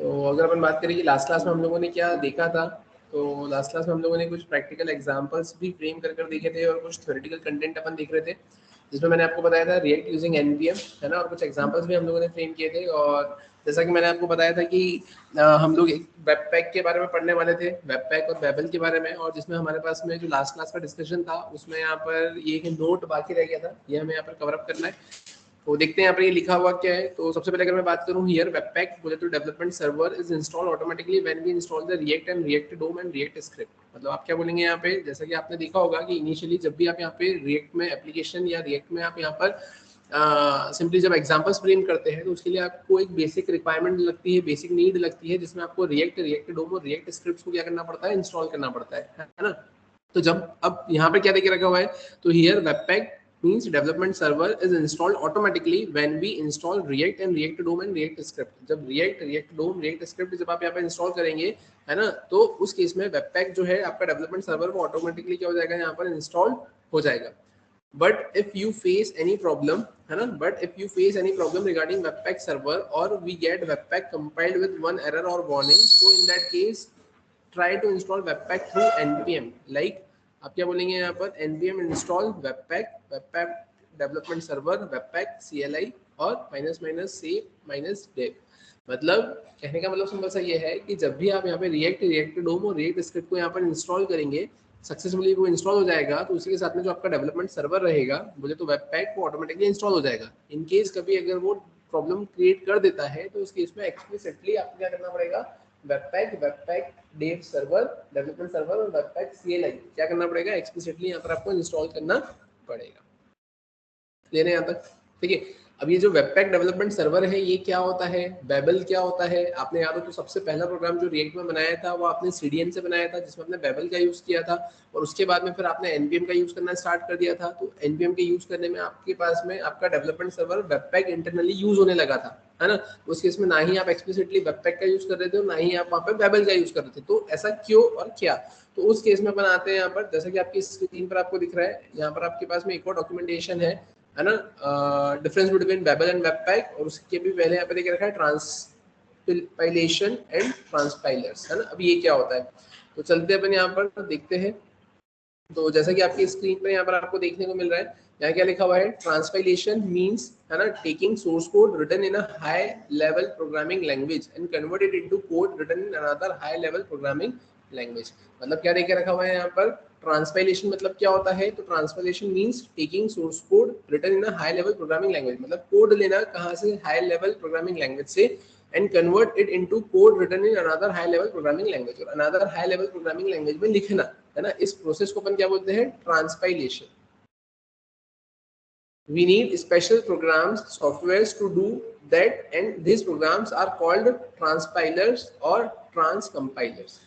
तो अगर अपन बात करें कि लास्ट क्लास में हम लोगों ने क्या देखा था, तो लास्ट क्लास में हम लोगों ने कुछ प्रैक्टिकल एग्जांपल्स भी फ्रेम कर कर देखे थे और कुछ थ्योरेटिकल कंटेंट अपन देख रहे थे, जिसमें मैंने आपको बताया था रिएक्ट यूजिंग एनपीएम, है ना, और कुछ एग्जांपल्स भी हम लोगों ने फ्रेम किए थे। और जैसा कि मैंने आपको बताया था कि हम लोग एक वेब पैक के बारे में पढ़ने वाले थे, वेब पैक और बेबल के बारे में, और जिसमें हमारे पास में जो लास्ट क्लास का डिस्कशन था उसमें यहाँ पर ये एक नोट बाकी रह गया था, ये हमें यहाँ पर कवर अप करना है। तो देखते हैं यहाँ पर ये लिखा हुआ क्या है। तो सबसे पहले अगर मैं बात करूँ, हियर वेब पैक बोले तो development server is install automatically when we install the React and React DOM and React script. मतलब आप क्या बोलेंगे यहाँ पे, जैसा कि आपने देखा होगा कि इनिशियली जब भी आप यहाँ पे रिएक्ट में एप्लीकेशन या रिएक्ट में आप यहाँ पर सिंपली जब एग्जांपल्स फ्रेम करते हैं तो उसके लिए आपको एक बेसिक रिक्वायरमेंट लगती है, बेसिक नीड लगती है, जिसमें आपको रिएक्ट डोम और रिएक्ट स्क्रिप्ट्स को क्या करना पड़ता है, इंस्टॉल करना पड़ता है ना। तो जब अब यहाँ पे क्या देके रखा हुआ है, तो here web pack means development server is installed automatically when we install react and react dom and react script। जब react dom react script जब आप यहाँ पे इंस्टॉल करेंगे, है ना, तो उस केस में वेब पैक जो है आपका डेवलपमेंट सर्वर वो ऑटोमेटिकली क्या हो जाएगा, यहाँ पर इंस्टॉल हो जाएगा। But if you face any problem, है ना, but if you face any problem regarding web pack server और we get web pack compiled with one error और warning, so in that case try to install webpack through npm। like आप क्या बोलेंगे यहाँ पर, npm install webpack development server webpack cli और --c-dev। मतलब कहने का मतलब सिंपल सा ये है कि जब भी आप यहाँ पे रिएक्ट डोम और रिएक्ट स्क्रिप्ट को यहाँ पर इंस्टॉल करेंगे, सक्सेसफुली वो इंस्टॉल हो जाएगा, तो उसी के साथ में जो आपका डेवलपमेंट सर्वर रहेगा बोले तो वेब पैक वो ऑटोमेटिकली इंस्टॉल हो जाएगा। इन केस कभी अगर वो प्रॉब्लम क्रिएट कर देता है तो उस केस में एक्सप्लिसिटली आपको क्या करना पड़ेगा, webpack dev server development server और वेब पैक CLI क्या करना पड़ेगा, एक्सप्लिसिटली यहाँ पर आपको इंस्टॉल करना पड़ेगा। क्लियर है यहाँ तक? ठीक है। अब ये जो वेब पैक डेवलपमेंट सर्वर है ये क्या होता है, बेबल क्या होता है, आपने याद हो तो सबसे पहला प्रोग्राम जो रिएक्ट में बनाया था वो आपने CDN से बनाया था, जिसमें आपने बेबल का यूज किया था, और उसके बाद में फिर आपने npm का यूज करना स्टार्ट कर दिया था। तो npm के यूज करने में आपके पास में आपका development server web pack internally use होने लगा था, है ना। उस केस में ना ही आप एक्सप्लिसिटली वेब पैक का यूज कर रहे थे और ना ही आप वहाँ पे बेबल का यूज कर रहे थे। तो ऐसा क्यों और क्या, तो उस केस में अपन आते हैं यहाँ पर, जैसा कि आपकी स्क्रीन पर आपको दिख रहा है, यहाँ पर आपके पास में एक और डॉक्यूमेंटेशन है ना, difference between Babel and webpack, और उसके भी पहले यहाँ पे देख रखा है ट्रांसपाइलेशन एंड ट्रांसपाइलर्स, है ना। अब ये क्या होता है, तो चलते अपन यहाँ पर देखते हैं। तो जैसा कि आपकी स्क्रीन पर यहाँ पर आपको देखने को मिल रहा है, यहाँ क्या लिखा हुआ है, ट्रांसपाइलेशन मींस, है ना, taking source code written in a high level programming language and convert it into code written in another high level programming language. मतलब क्या देके रखा हुआ है यहाँ पर, ट्रांसपाइलेशन मतलब क्या होता है, तो transpilation means taking source code written in a high level programming language, मतलब कोड लेना कहाँ से, हाई लेवल प्रोग्रामिंग लैंग्वेज से, and convert it into code written in another high level programming language, और another high level programming language में लिखना, है ना। इस प्रोसेस को अपन क्या बोलते हैं, ट्रांसपाइलेशन। We need special programs, softwares to do that, and these programs are called transpilers or transcompilers,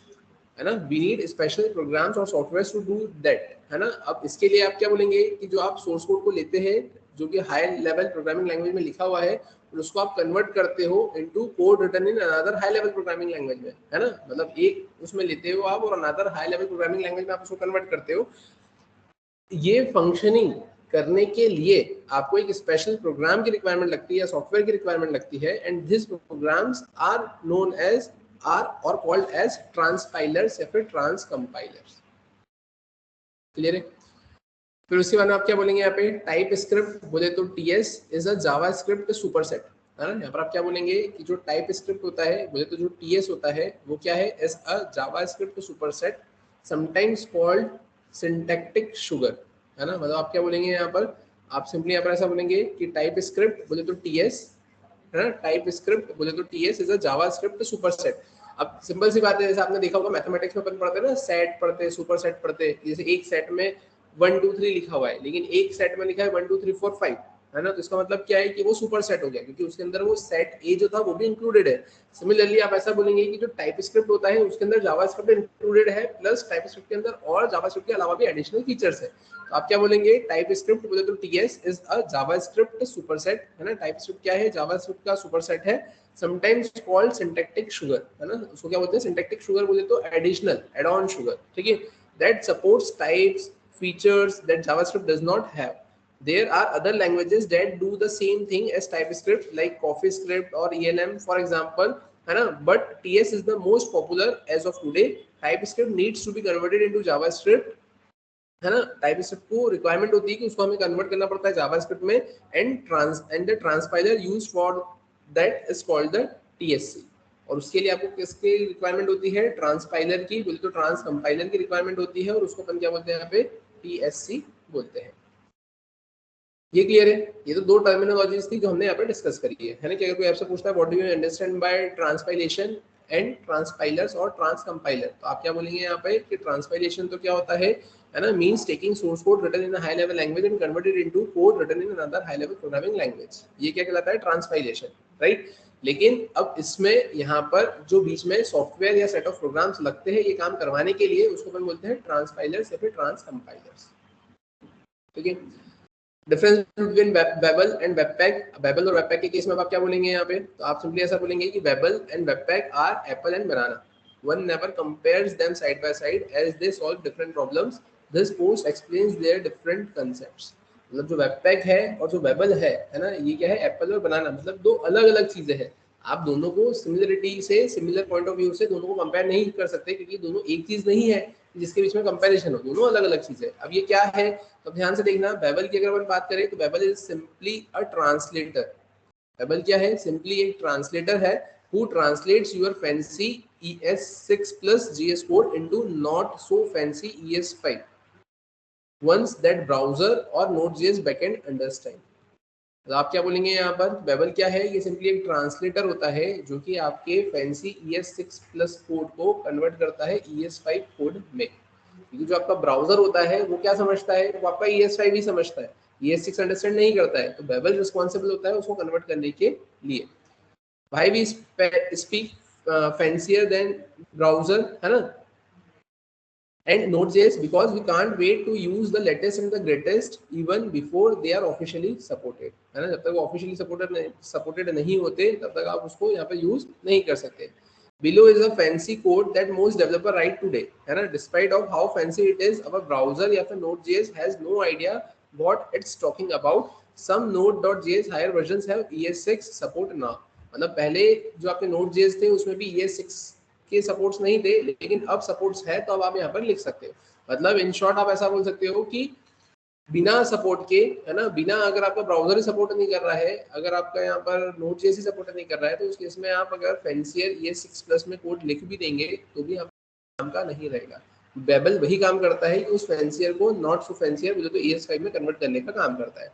है ना। We need special programs और softwares to do that, है ना। अब इसके लिए आप क्या बोलेंगे कि जो आप सोर्स कोड को लेते हैं जो कि हाई लेवल प्रोग्रामिंग लैंग्वेज में लिखा हुआ है, और उसको आप कन्वर्ट करते हो into code written in another high level programming language में, है ना। मतलब एक उसमें लेते हो आप और another high level programming language में आप उसको कन्वर्ट करते हो। ये फंक्शनिंग करने के लिए आपको एक स्पेशल प्रोग्राम की रिक्वायरमेंट लगती है, सॉफ्टवेयर की रिक्वायरमेंट लगती है, and this programs are known as are और कॉल्ड एज ट्रांसपाइलर्स या फिर ट्रांसकंपाइलर्स। क्लियर है? फिर उसके बाद में आप क्या बोलेंगे यहाँ पे, टाइप स्क्रिप्ट बोले तो TS is a JavaScript superset, है ना। यहाँ पर आप क्या बोलेंगे कि जो टाइप स्क्रिप्ट होता है बोले तो जो TS होता है वो क्या है, is a JavaScript superset sometimes called syntactic sugar, है ना। मतलब आप क्या बोलेंगे यहाँ पर, आप सिंपली यहाँ पर ऐसा बोलेंगे कि टाइप स्क्रिप्ट बोले तो TS, है ना, टाइप स्क्रिप्ट बोले तो TS is a JavaScript superset. अब सिंपल सी बात है, जैसे आपने देखा होगा मैथमेटिक्स में अपन पढ़ते हैं ना, सेट पढ़ते हैं, सुपर सेट पढ़ते हैं, जैसे एक सेट में 1 2 3 लिखा हुआ है, लेकिन एक सेट में लिखा है 1 2 3 4 5, है ना। तो इसका मतलब क्या है कि वो सुपर सेट हो गया, क्योंकि उसके अंदर वो सेट ए जो था वो भी इंक्लूडेड है। सिमिलरली आप ऐसा बोलेंगे कि जो टाइप स्क्रिप्ट होता है उसके अंदर जावास्क्रिप्ट इंक्लूडेड है, प्लस टाइप स्क्रिप्ट के अंदर और जावास्क्रिप्ट के अलावा भी एडिशनल फीचर्स है। तो आप क्या बोलेंगे, टाइप स्क्रिप्ट बोले तो TS is a JavaScript superset, है ना। टाइप स्क्रिप्ट क्या है, जावास्क्रिप्ट का सुपरसेट है, समटाइम्स कॉल्ड सिंटैक्टिक शुगर, है ना। उसको क्या बोलते हैं, सिंटैक्टिक शुगर बोले तो एडिशनल एड ऑन शुगर, ठीक है। That supports types features that JavaScript does not have. There are other languages that do the same thing as TypeScript, like CoffeeScript or ELM. For example, है ना, but TS is the most popular as of today. TypeScript needs to be converted into JavaScript, है ना, TypeScript को requirement होती है कि उसको हमें कन्वर्ट करना पड़ता है जावास्क्रिप्ट में, and the transpiler used for that is called the TSC। और उसके लिए आपको किसकी रिक्वायरमेंट होती है, ट्रांसपाइलर की, बोले तो ट्रांस कंपाइलर की रिक्वायरमेंट होती है, और उसको अपन क्या बोलते हैं यहाँ पे, TSC बोलते हैं। ये क्लियर है? ये तो दो टर्मिनोलॉजीज थी जो हमने यहाँ पे डिस्कस करी है ना, कि अगर कोई आपसे पूछता है what do you understand by transpilation and transpilers और ट्रांस कंपाइलर, तो आप क्या बोलेंगे यहाँ पे कि ट्रांसपाइलेशन तो क्या होता है ना, means taking source code written in a high level language and converted into code written in another high level programming language, ये क्या कहलाता है, ट्रांसपाइलेशन, राइट। लेकिन अब इसमें यहाँ पर जो बीच में सॉफ्टवेयर या सेट ऑफ प्रोग्राम्स लगते हैं ये काम करवाने के लिए, उसको अपन बोलते हैं ट्रांसपाइलर्स या फिर ट्रांस कंपाइलर्स, ठीक है। Difference between Babel and webpack, Babel और वेबपैक के केस में आप क्या बोलेंगे यहाँ पे, तो आप सिंपली ऐसा बोलेंगे कि Babel and webpack are apple and banana, one never compares them side by side as they solve different problems, this post explains their different concepts. मतलब जो वेबपैक है और जो बेबल है ना, ये क्या है, एप्पल और बनाना, मतलब दो अलग अलग चीजें हैं। आप दोनों को सिमिलरिटी से, सिमिलर पॉइंट ऑफ व्यू से दोनों को कंपेयर नहीं कर सकते, क्योंकि दोनों एक चीज नहीं है जिसके बीच में कंपैरिजन हो, दोनों अलग अलग चीजें। अब ये क्या है, तो ध्यान से देखना, बेबल की अगर अपन बात करें तो Babel is simply a translator. Babel क्या है, सिंपली एक ट्रांसलेटर है who translates your fancy ES6 plus GS code into not so fancy ES5 once that browser or Node.js backend understand। तो आप क्या बोलेंगे यहाँ पर, बेबल क्या है, ये सिंपली एक ट्रांसलेटर होता है जो कि आपके फैंसी ES6 प्लस कोड को कन्वर्ट करता है ES5 कोड में। क्योंकि जो आपका ब्राउजर होता है वो क्या समझता है, वो आपका ES5 ही समझता है, ES6 अंडरस्टैंड नहीं करता है, तो बेबल रिस्पॉन्सिबल होता है उसको कन्वर्ट करने के लिए। भाई भी स्पीक फैंसियर देन ब्राउजर, है ना, and Node.js because we can't wait to use the latest and the greatest even before they are officially supported, है ना, जब तक वो officially supported नहीं होते तब तक आप उसको यहाँ पे use नहीं कर सकते। Below is a fancy code that most developer write today, है ना, despite of how fancy it is, our browser या फिर Node.js has no idea what it's talking about. Some Node.js higher versions have ES6 support now, मतलब पहले जो आपके Node.js थे उसमें भी ES6 के सपोर्ट्स नहीं थे, लेकिन अब सपोर्ट्स है, तो अब आप यहाँ पर लिख सकते हो। मतलब इन शॉर्ट आप ऐसा बोल सकते हो कि बिना सपोर्ट के, है ना, बिना अगर आपका ब्राउजर ही सपोर्ट नहीं कर रहा है, अगर आपका यहाँ पर Node.js ही सपोर्ट नहीं कर रहा है, तो उस केस में आप अगर फैंसियर ES6 प्लस में कोड लिख भी देंगे तो भी आप काम का नहीं रहेगा। बेबल वही काम करता है कि उस फैंसियर को नॉट सो फैंसियर बोले तो ES5 में कन्वर्ट करने का काम करता है।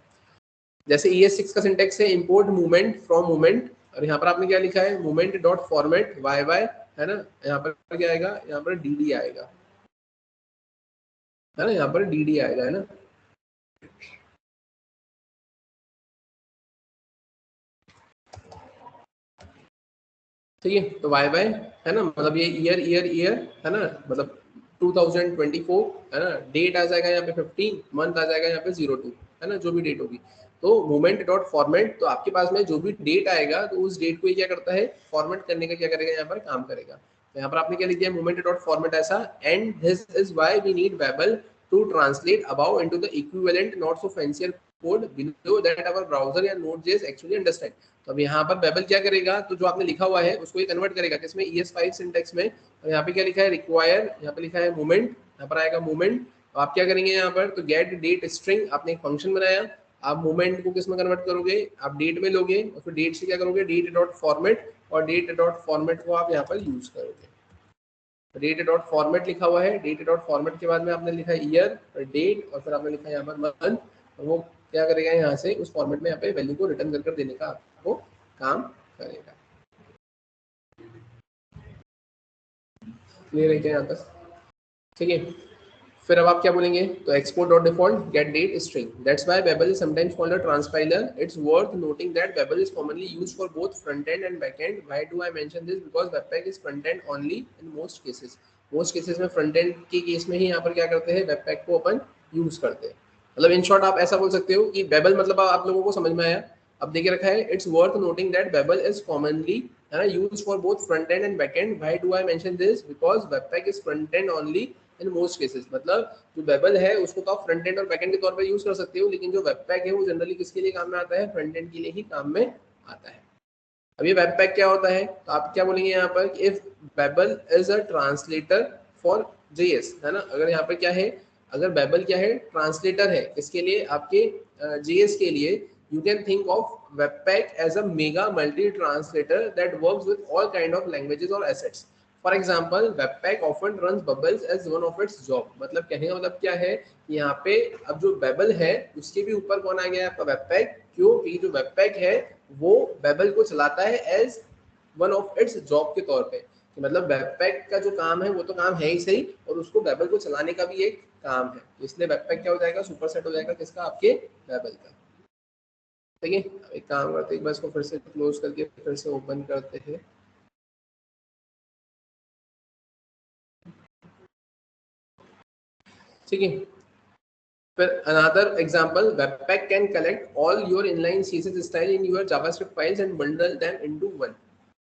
जैसे ES6 का सिंटेक्स है इंपोर्ट मूवमेंट फ्रॉम मूवमेंट, और यहाँ पर आपने क्या लिखा है, मूवमेंट डॉट फॉर्मेट YY, है ना, यहाँ पर क्या आएगा, यहाँ पर DD आएगा, है ना, यहाँ पर DD आएगा, है ना। ठीक है, तो YY है ना, मतलब ये ईयर ईयर ईयर, है ना, मतलब 2024, है ना, डेट आ जाएगा यहाँ पे 15, मंथ आ जाएगा यहाँ पे 02, है ना, जो भी डेट होगी। तो मोमेंट डॉट फॉर्मेट, तो आपके पास में जो भी डेट आएगा तो उस डेट को ही क्या करता है, फॉर्मेट करने का क्या करेगा, यहाँ पर काम करेगा। तो यहाँ पर आपने क्या लिख दिया, मोमेंट डॉट फॉर्मेट ऐसा, and this is why we need Babel to translate about into the equivalent not so fancier code below that our browser या Node.js एक्चुअली अंडरस्टैंड। तो अब यहाँ पर बेबल क्या करेगा, तो जो आपने लिखा हुआ है उसको ये कन्वर्ट करेगा किसमें, ES5 सिंटेक्स में। और यहाँ पे क्या लिखा है, रिक्वायर, यहाँ पे लिखा है मूवमेंट, यहाँ पर आएगा मूवमेंट। तो आप क्या करेंगे यहाँ पर, तो गेट डेट स्ट्रिंग, आपने एक फंक्शन बनाया, आप मूवमेंट को किसमें कन्वर्ट करोगे, आप डेट में लोगे, और फिर डेट से क्या करोगे, डेट डॉट फॉर्मेट, और डेट डॉट फॉर्मेट को आप यहाँ पर यूज करोगे। डेट डॉट फॉर्मेट लिखा हुआ है, डेट डॉट फॉर्मेट के बाद में आपने लिखा है ईयर और डेट, और फिर आपने लिखा है यहाँ पर मंथ, और वो क्या करेगा, यहाँ से उस फॉर्मेट में यहाँ पे वैल्यू को रिटर्न कर देने का आपको काम करेगा। क्लियर है क्या यहाँ तक? ठीक है, फिर अब आप क्या बोलेंगे, तो export dot default get date string, that's why Babel is sometimes called a transpiler. It's worth noting that Babel is commonly used for both front end and back end. Why do I mention this, because webpack is front end only in most cases. Most cases में front end के case में ही यहाँ पर क्या करते हैं, webpack को अपन यूज करते हैं। मतलब इन शॉर्ट आप ऐसा बोल सकते हो कि बेबल, मतलब आप लोगों को समझ में आया, अब देखिए रखा है, it's worth noting that Babel is commonly, है ना, used for both front end and back end. Why do I mention this, because webpack is front end only in most cases. मतलब जो बेबल है उसको तो आप फ्रंट एंड और back end के तौर पर यूज कर सकते हो, लेकिन जो वेबपैक है वो जनरली किसके लिए काम में आता है, फ्रंट एंड के लिए ही काम में आता है। अब ये वेब पैक क्या होता है, तो आप क्या बोलेंगे यहाँ पर, if Babel is a translator for JS, है ना। अगर यहाँ पर क्या है, अगर बेबल क्या है, ट्रांसलेटर है इसके लिए, आपके जेएस के लिए, you can think of webpack as a mega multi translator that works with all kind of languages or assets. For example, webpack often runs bubbles as one of its job. मतलब कहने का मतलब क्या है, यहाँ पे अब जो बेबल है उसके भी ऊपर कौन आ गया है, आपका वेबपैक, क्योंकि जो वेबपैक है वो बेबल को चलाता है as one of its job के तौर पे, कि मतलब वेबपैक का जो काम है वो तो काम है ही सही, और उसको बेबल को चलाने का भी एक काम है, तो इसलिए वेबपैक क्या हो जाएगा, सुपर सेट हो जाएगा किसका, आपके बेबल का। ठीक है, एक काम करते हैं, एक बार इसको फिर से क्लोज करके फिर से ओपन करते हैं। ठीक है, फिर another example, webpack can collect all your inline css style in your javascript files and bundle them into one.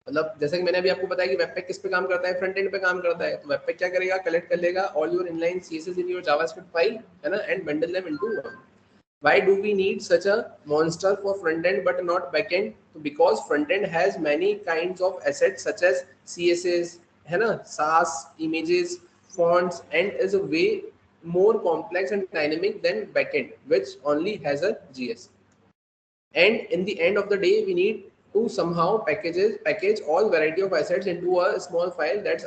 मतलब जैसे कि मैंने अभी आपको बताया कि वेबपैक किस पे काम करता है, फ्रंट एंड पे काम करता है, तो वेबपैक क्या करेगा, कलेक्ट कर लेगा all your inline CSS in your JavaScript file, है ना, and bundle them into one. Why do we need such a monster for front end but not back end? Because front end has many kinds of assets such as CSS, है ना, SAS, images, fonts, and is a way more complex and dynamic than backend, which only has a GS. And in the end of the day, we need to somehow package all variety of assets into a small file that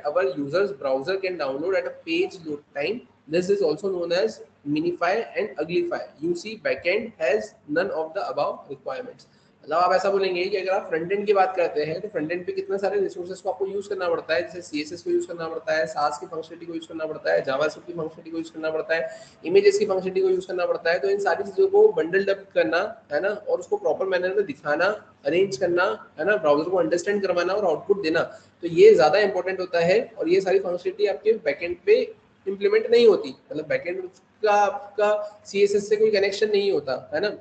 our users browser can download at a page load time. This is also known as minify and uglify. You see, backend has none of the above requirements. मतलब आप ऐसा बोलेंगे कि अगर आप front and की बात करते हैं तो फ्रंट एंड पे कितने सारे रिसोर्सेज को आपको यूज करना पड़ता है, जैसे सीएसएस को यूज करना पड़ता है, सास की फंक्शनलिटी को यूज करना पड़ता है, जावास्क्रिप्ट की फंक्शनलिटी को यूज करना पड़ता है, इमेजेस की फंक्शनलिटी को यूज करना पड़ता है। तो इन सारी चीजों को बंडल अप करना, है ना, और उसको प्रॉपर मैनर में दिखाना, अरेंज करना, है ना, ब्राउजर को अंडरस्टैंड करवाना और आउटपुट देना, तो ये ज्यादा इंपॉर्टेंट होता है। और ये सारी फंक्शनलिटी आपके बैकएंड पे इंप्लीमेंट नहीं होती, मतलब बैकएंड का आपका सीएसएस से कोई कनेक्शन नहीं होता, है ना।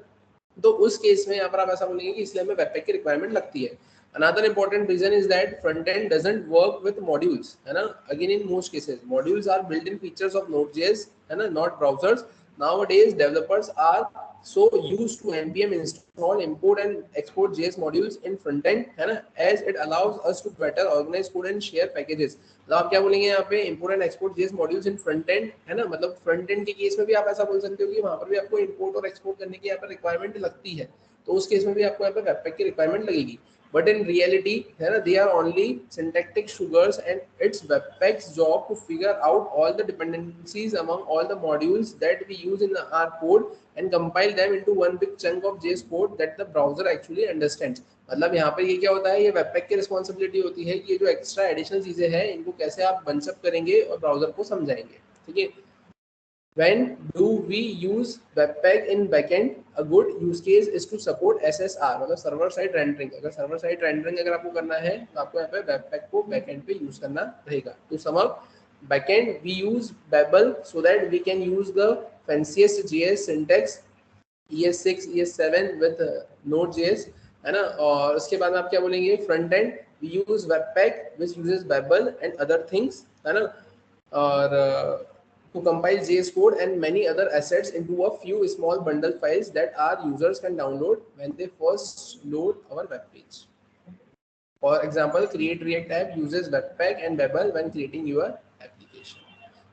तो उस केस में यहाँ पर आप ऐसा बोलेंगे कि इसलिए हमें वेबपैक की रिक्वायरमेंट लगती है। Another important reason is that front end doesn't work with modules, है ना। Again, in most cases, modules are built-in features of Node.js, है ना, not browsers. Nowadays, developers are so used to npm install, import and export JS modules in front end, है ना, as it allows us to better organize code and share packages. तो आप क्या बोलेंगे यहाँ पे, import and export JS modules in front end, है ना, मतलब फ्रंट एंड के केस में भी आप ऐसा बोल सकते हो कि वहां पर भी आपको इंपोर्ट और एक्सपोर्ट करने की यहाँ पर रिक्वायरमेंट लगती है, तो उस केस में भी आपको यहाँ पर वेबपैक की रिक्वायरमेंट लगेगी। But in reality, they are only syntactic sugars, and it's webpack's job to figure out all the dependencies among all the modules that we use in our code and compile them into one big chunk of JS code that the browser actually understands. मतलब यहाँ पर ये क्या होता है, ये webpack की responsibility होती है कि ये जो एक्स्ट्रा एडिशनल चीजें हैं इनको कैसे आप बंचअप करेंगे और ब्राउजर को समझाएंगे। ठीक है, when do we use webpack in backend? A good use case is to support SSR, मतलब सर्वर साइड रेंडरिंग। अगर सर्वर साइड रेंडरिंग अगर आपको करना है तो आपको यहाँ पे webpack को backend पे यूज करना रहेगा। To sum up, backend we use Babel so that we can use the fanciest JS syntax ES6 ES7 with Node.js, है ना। और उसके बाद में आप क्या बोलेंगे, front end we use webpack which uses Babel and other things, है ना, और to compile JS code and many other assets into a few small bundle files that our users can download when they first load our web page. For example, Create React app uses Webpack and Babel when creating your application.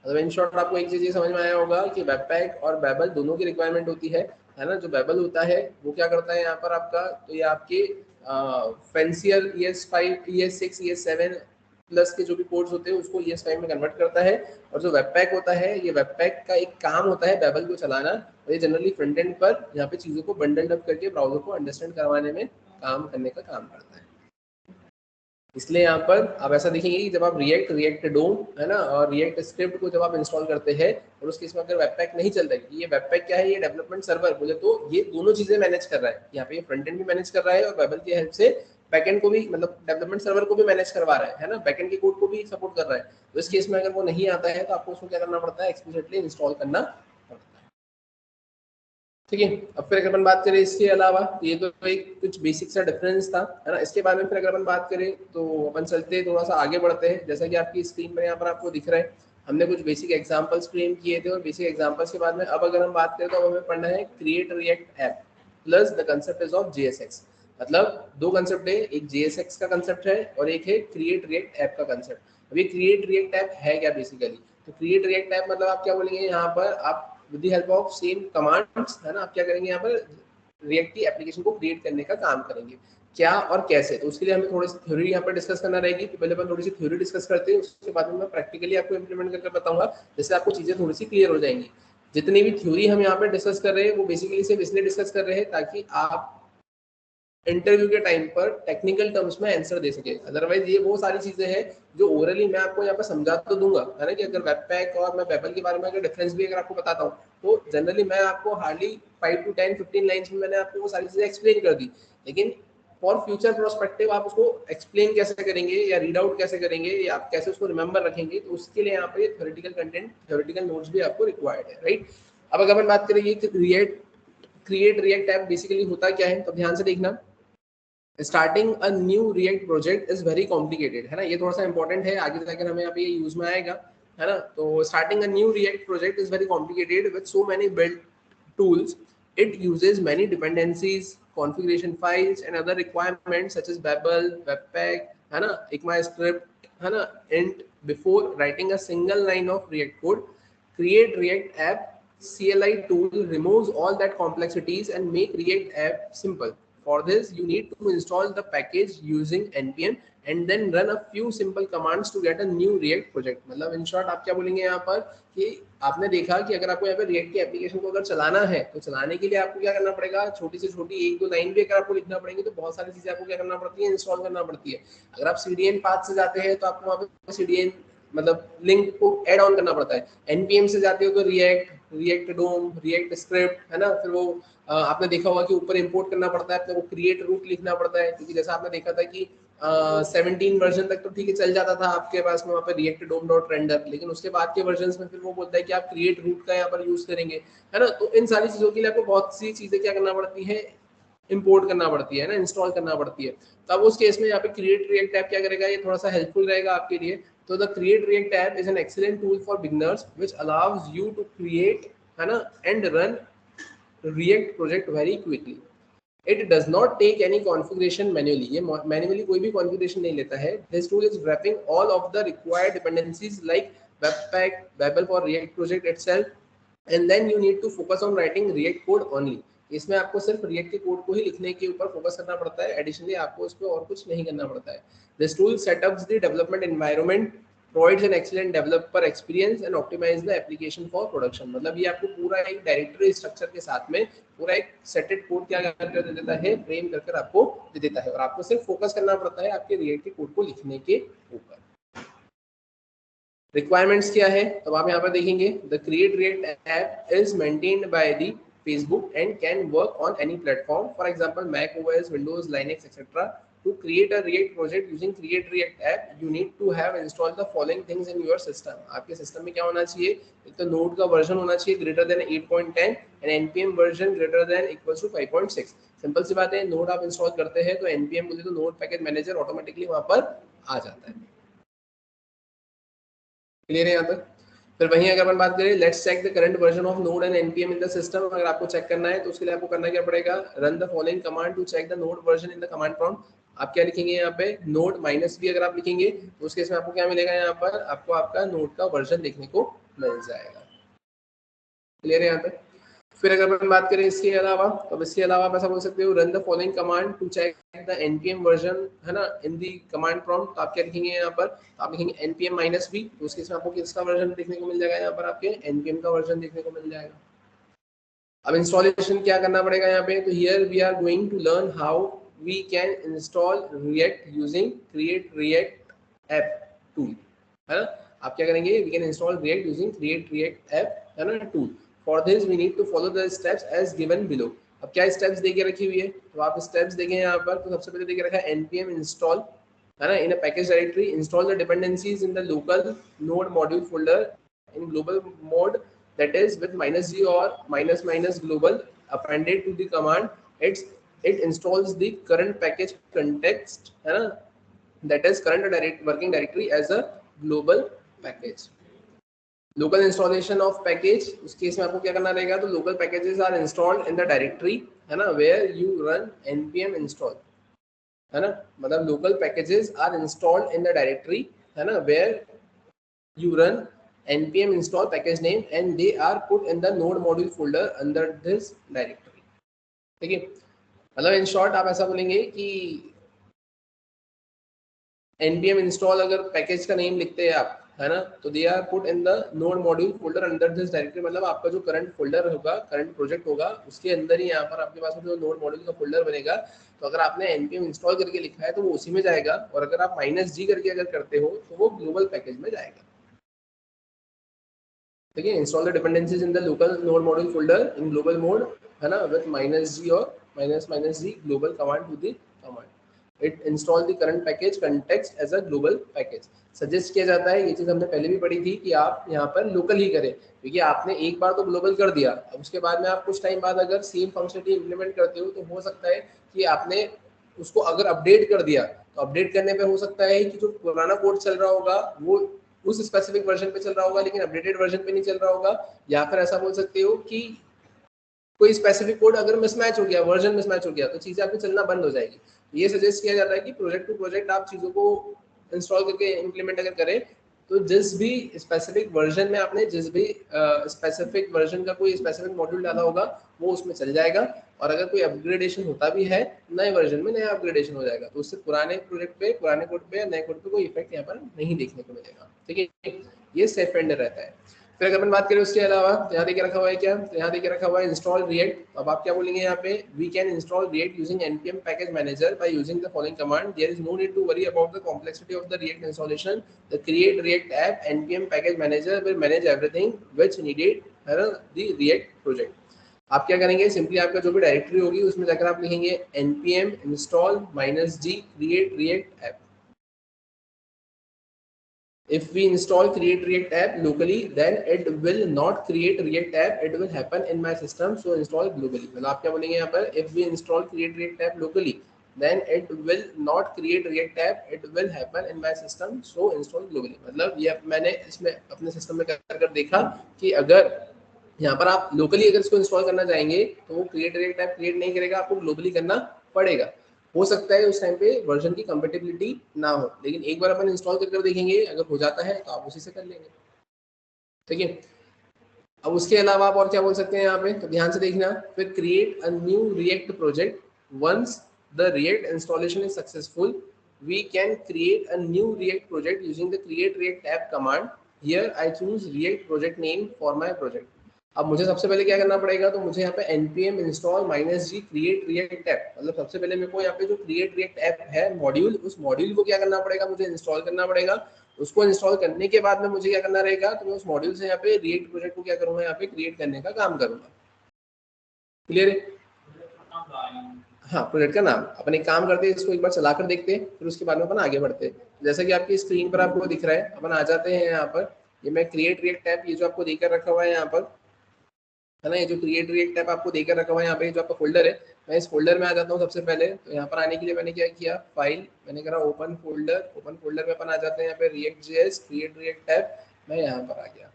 मतलब in short आपको एक चीज ये समझ में आया होगा कि Webpack और Babel दोनों की रिक्वायरमेंट होती है ना। जो Babel होता है वो क्या करता है यहाँ पर आपका, तो ये आपके fancier ES5 ES6 ES7 plus के जो भी कोड्स होते हैं उसको ES5 में कन्वर्ट करता है। और जो वेबपैक होता है, ये वेबपैक का एक काम होता है बेबल को चलाना, और ये जनरली फ्रंट एंड पर यहाँ पे चीजों को बंडल अप करके ब्राउजर को अंडरस्टैंड करवाने में काम करने का काम करता है। इसलिए यहाँ पर आप ऐसा देखेंगे कि जब आप रिएक्ट डोम, है ना, और रिएक्ट स्क्रिप्ट को जब आप इंस्टॉल करते हैं और उसके इसमें अगर वेबपैक नहीं चल रहा है, ये वेबपैक क्या है, ये डेवलपमेंट सर्वर बोले तो ये दोनों चीजें मैनेज कर रहा है। यहाँ पे ये फ्रंट एंड भी मैनेज कर रहा है और वेबल की हेल्प से बैकएंड को भी, मतलब डेवलपमेंट सर्वर को भी मैनेज करवा रहा है ना, बैकएंड के कोड को भी सपोर्ट कर रहा है। तो इस केस में अगर वो नहीं आता है तो आपको उसको क्या करना पड़ता है, एक्सप्लिसिटली इंस्टॉल करना पड़ता है। ठीक है, अब फिर अगर अपन बात करें इसके अलावा, ये तो एक कुछ बेसिक सा डिफरेंस था, है ना। इसके बारे में फिर अगर अपन बात करें तो अपन चलते थोड़ा सा आगे बढ़ते हैं। जैसा कि आपकी स्क्रीन पर यहाँ पर आपको दिख रहा है, हमने कुछ बेसिक एग्जांपल्स फ्रेम किए थे और बेसिक एग्जांपल्स के बाद में अब अगर हम बात करें तो हमें पढ़ना है create react app plus the concept is of JSX। मतलब दो कंसेप्ट है, एक JSX का कंसेप्ट है और एक है क्रिएट रिएक्ट ऐप का कंसेप्ट। अब ये क्रिएट रिएक्ट ऐप है क्या बेसिकली, तो क्रिएट रिएक्ट ऐप मतलब आप क्या बोलेंगे यहाँ पर, आप with the help of same commands है ना, आप क्या करेंगे यहाँ पर रिएक्ट की एप्लीकेशन को क्रिएट करने का काम करेंगे। क्या और कैसे, तो उसके लिए हमें थोड़ी सी थ्योरी यहाँ पर डिस्कस करना रहेगी। तो पहले अपन थोड़ी सी थ्योरी डिस्कस करते हैं, उसके बाद में मैं प्रैक्टिकली आपको इंप्लीमेंट करके बताऊंगा, जिससे आपको चीजें थोड़ी सी क्लियर हो जाएंगी। जितनी भी थ्योरी हम यहाँ पे डिस्कस कर रहे हैं वो बेसिकली सिर्फ इसलिए डिस्कस कर रहे हैं ताकि आप इंटरव्यू के टाइम पर टेक्निकल टर्म्स में आंसर दे सके। अदरवाइज ये वो सारी चीजें हैं जो ओरली मैं आपको यहाँ पर समझा तो दूंगा है ना, कि अगर वेब पैक और मैं वेबल के बारे में अगर डिफरेंस भी अगर आपको बताता हूँ तो जनरली मैं आपको हार्डली 5 to 10 15 लाइन्स में मैंने आपको वो सारी चीजें एक्सप्लेन कर दी। लेकिन फॉर फ्यूचर प्रोस्पेक्टिव आप उसको एक्सप्लेन कैसे करेंगे या रीड आउट कैसे करेंगे या आप कैसे उसको रिमेंबर रखेंगे, तो उसके लिए यहाँ पे थ्योरेटिकल कंटेंट, थ्योरेटिकल नोट्स भी आपको रिक्वायर्ड है, राइट। अब अगर हम बात करेंगे क्रिएट रिएक्ट ऐप बेसिकली होता क्या है, तो ध्यान से देखना। Starting a new React project is very complicated, है ना, ये थोड़ा सा इंपॉर्टेंट है, आगे जाकर हमें अभी ये यूज में आएगा, है ना। तो starting a new React project is very complicated with so many built tools. It uses many dependencies, configuration files, and other requirements such as Babel, Webpack, है ना, ECMAScript, है ना, int before writing a single line of React code. Create React app CLI tool removes all that complexities and make React app simple. For this, you need to install the package using npm and then run a few simple commands to get a new React project. मतलब in short आप क्या बोलेंगे यहाँ पर कि आपने देखा कि अगर आपको यहाँ पे React की एप्लीकेशन को अगर चलाना है तो चलाने के लिए आपको क्या करना पड़ेगा, छोटी से छोटी एक दो लाइन भी अगर आपको लिखना पड़ेगी तो बहुत सारी चीजें आपको क्या करना पड़ती है, इंस्टॉल करना पड़ती है। अगर आप CDN पाथ से जाते हैं तो आपको वहाँ पे CDN मतलब लिंक को ऐड ऑन करना पड़ता है। npm से जाते हो तो रिएक्ट डोम, रिएक्ट स्क्रिप्ट, है ना, फिर वो आपने देखा होगा कि ऊपर इंपोर्ट करना पड़ता है, अपने को क्रिएट रूट लिखना पड़ता है, क्योंकि जैसा आपने देखा था कि 17 वर्जन तक तो ठीक है चल जाता था आपके पास में वहाँ पे रिएक्ट डोम डॉट रेंडर, लेकिन उसके बाद के वर्जन में फिर वो बोलता है कि आप क्रिएट रूट का यहाँ पर यूज करेंगे, है ना। तो इन सारी चीजों के लिए आपको बहुत सी चीजें क्या करना पड़ती है, इंपोर्ट करना पड़ती है ना, इंस्टॉल करना पड़ती है। तब उस केस में यहाँ पे क्रिएट रिएक्ट ऐप क्या करेगा, ये थोड़ा सा हेल्पफुल रहेगा आपके लिए। तो the create react app is an excellent tool for beginners which allows you to create, है ना, and run React project very quickly. It does not take any configuration manually. ये manually कोई भी configuration नहीं लेता है. This tool is wrapping all of the required dependencies like Webpack, Babel for React project itself, and then you need to focus on writing React code only. इसमें आपको सिर्फ React के कोड को ही लिखने के ऊपर फोकस करना पड़ता है, एडिशनली आपको उस पर और कुछ नहीं करना पड़ता है। This tool setups the development environment, provides an excellent developer experience and optimize the application for production। मतलब ये आपको पूरा एक डायरेक्टरी स्ट्रक्चर के साथ में पूरा एक सेटेड कोड क्या करके दे देता है, फ्रेम करके आपको दे देता है, और आपको सिर्फ फोकस करना पड़ता है आपके रिएक्ट के कोड को लिखने के ऊपर। रिक्वायरमेंट्स क्या है, तो आप यहाँ पर देखेंगे the create react app is maintained by the Facebook and can work on any platform, for example Mac OS, Windows, Linux, etc. To create a React project using Create React app, you need to have installed the following things in your system. आपके system में क्या होना चाहिए, एक तो node का version होना चाहिए greater than 8.10 and npm version greater than equals to 5.6। Simple सी बात है, नोड आप इंस्टॉल करते हैं तो npm बोले तो नोड पैकेज मैनेजर ऑटोमेटिकली वहां पर आ जाता है। क्लियर है यहाँ तक। फिर वहीं अगर अपन बात करें, let's check the current version of Node and npm in the system. अगर आपको चेक करना है तो उसके लिए आपको करना क्या पड़ेगा, run the following command to check the node version in the command prompt. आप क्या लिखेंगे यहाँ पे, नोड -v अगर आप लिखेंगे तो उसके इसमें आपको क्या मिलेगा, यहाँ पर आपको आपका नोड का वर्जन देखने को मिल जाएगा। क्लियर है यहाँ पे। फिर अगर अपन बात करें इसके अलावा, तो इसके अलावा आप ऐसा बोल सकते हो, run the following command to check the npm version, है ना, इन दी कमांड प्रॉम्प्ट। तो आप क्या लिखेंगे यहाँ पर, आप लिखेंगे npm -v, तो उसके इसमें आपको किसका वर्जन देखने को मिल जाएगा, यहाँ पर आपके npm का वर्जन देखने को मिल जाएगा। अब इंस्टॉलेशन क्या करना पड़ेगा यहाँ पे, तो here we are going to learn how we can install React using create react app tool, है ना। आप क्या करेंगे, we can install React using create react app, है ना, tool. For this we need to follow the steps as given below. अब क्या steps देके रखी हुई है, तो आप स्टेप्स देखें यहाँ पर, तो सबसे पहले देके रखा है npm इंस्टॉल, है ना, in a package directory, install the dependencies in the local node module folder in global mode, that is with -g or -- global appended to the command। it installs the current package context, है ना, that is current working directory as a global package। local installation of package, उस case में आपको क्या करना रहेगा, तो local packages are installed in the directory, है ना, where you run npm install। है ना, मतलब local packages are installed in the directory, है ना, where you run npm install package name and they are put in the node module folder under this directory। ठीक है, मतलब in short आप ऐसा बोलेंगे कि npm install अगर पैकेज का नेम लिखते हैं आप, है ना, तो they are put in the node module folder under this directory, मतलब आपका जो करंट फोल्डर होगा, करंट प्रोजेक्ट होगा, उसके अंदर ही यहाँ पर आपके पास जो नोड मॉड्यूल का फोल्डर बनेगा, तो अगर आपने npm इंस्टॉल करके लिखा है तो वो उसी में जाएगा, और अगर आप -g करके अगर करते हो तो वो ग्लोबल पैकेज में जाएगा। ठीक है, install the dependencies in the local node module folder in global mode, है ना, विद -g और -g global command to the command. It install the current package context as a global package. Suggest किया जाता है, ये चीज हमने पहले भी पढ़ी थी, कि आप यहाँ पर लोकल ही करें, क्योंकि आपने एक बार तो ग्लोबल कर दिया, अब उसके बाद में आप कुछ टाइम बाद अगर सेम फंक्शनलिटी इम्प्लीमेंट करते हो तो हो सकता है कि आपने उसको अगर अपडेट कर दिया, तो अपडेट करने पे हो सकता है कि जो पुराना कोड चल रहा होगा वो उस स्पेसिफिक वर्जन पे चल रहा होगा, लेकिन अपडेटेड वर्जन पे नहीं चल रहा होगा, या फिर ऐसा बोल सकते हो कि कोई स्पेसिफिक कोड अगर मिसमैच हो गया, वर्जन मिसमैच हो गया, तो चीजें आपकी चलना बंद हो जाएगी। ये सजेस्ट किया जाता है कि प्रोजेक्ट टू प्रोजेक्ट आप चीजों को इंस्टॉल करके इम्प्लीमेंट अगर करें, तो जिस भी स्पेसिफिक वर्जन में आपने जिस भी स्पेसिफिक वर्जन का कोई स्पेसिफिक मॉड्यूल डाला होगा वो उसमें चल जाएगा, और अगर कोई अपग्रेडेशन होता भी है नए वर्जन में, नया अपग्रेडेशन हो जाएगा, तो उससे पुराने प्रोजेक्ट पे, पुराने कोड पे या नए कोड पे कोई इफेक्ट यहाँ पर नहीं देखने को मिलेगा। ठीक है, ये सेफ एंड रहता है। फिर अगर अपन बात करें उसके अलावा, तो यहाँ देके रखा हुआ है क्या, तो यहाँ देके रखा हुआ है इंस्टॉल रिएक्ट। अब आप क्या बोलेंगे यहाँ पे, we can install React using npm package manager by using the following command, there is no need to worry about the complexity of the React installation, the create react app npm package manager will manage everything which needed the React project. आप क्या करेंगे, simply आपका जो भी directory होगी उसमें जाकर आप लिखेंगे npm install -g create react app। If we install create react app locally, then it will not create react app, it will happen in my system, so install globally। मतलब आप क्या बोलेंगे यहाँ पर, if we install create react app locally, then it will not create react app, it will happen in my system, so install globally। मतलब ये मैंने इसमें अपने सिस्टम में कर देखा कि अगर यहाँ पर आप लोकली अगर इसको इंस्टॉल करना चाहेंगे तो वो क्रिएट रिएक्ट ऐप क्रिएट नहीं करेगा, आपको ग्लोबली करना पड़ेगा। हो सकता है उस टाइम पे वर्जन की कंपेटिबिलिटी ना हो, लेकिन एक बार अपन इंस्टॉल कर देखेंगे, अगर हो जाता है तो आप उसी से कर लेंगे। ठीक है, अब उसके अलावा आप और क्या बोल सकते हैं यहाँ पे, तो ध्यान से देखना। फिर create a new React project, once the React installation is successful we can create a new React project using the create react app command. Here I choose React project name for my project. अब मुझे सबसे पहले क्या करना पड़ेगा, तो मुझे यहाँ पे npm install -g create react app, मतलब सबसे पहले मेरे को यहाँ पे जो create react app है मॉड्यूल, उस मॉड्यूल को क्या करना पड़ेगा, मुझे इंस्टॉल करना पड़ेगा। उसको इंस्टॉल करने के बाद में मुझे क्या करना रहेगा, तो मैं उस मॉड्यूल से यहाँ पे रिएक्ट प्रोजेक्ट को क्या करूंगा, यहाँ पे क्रिएट करने का काम करूंगा। क्लियर है? हाँ, प्रोजेक्ट का नाम। अपन एक काम करते हैं, इसको एक बार चला कर देखते हैं, फिर उसके बाद में अपन आगे बढ़ते हैं। जैसा कि आपकी स्क्रीन पर आपको दिख रहा है, अपन आ जाते हैं यहाँ पर। ये मैं क्रिएट रिएक्ट ऐप, ये जो आपको देकर रखा हुआ है यहाँ पर, है ना, ये जो क्रिएट रिएक्ट ऐप आपको देकर रखा हुआ है यहाँ पे, जो आपका फोल्डर है, मैं इस फोल्डर में आ जाता हूँ सबसे पहले। तो यहाँ पर आने के लिए मैंने क्या किया, फाइल मैंने करा ओपन फोल्डर, ओपन फोल्डर में अपन आ जाते हैं यहाँ पे react JS create react app, मैं यहाँ पर आ गया।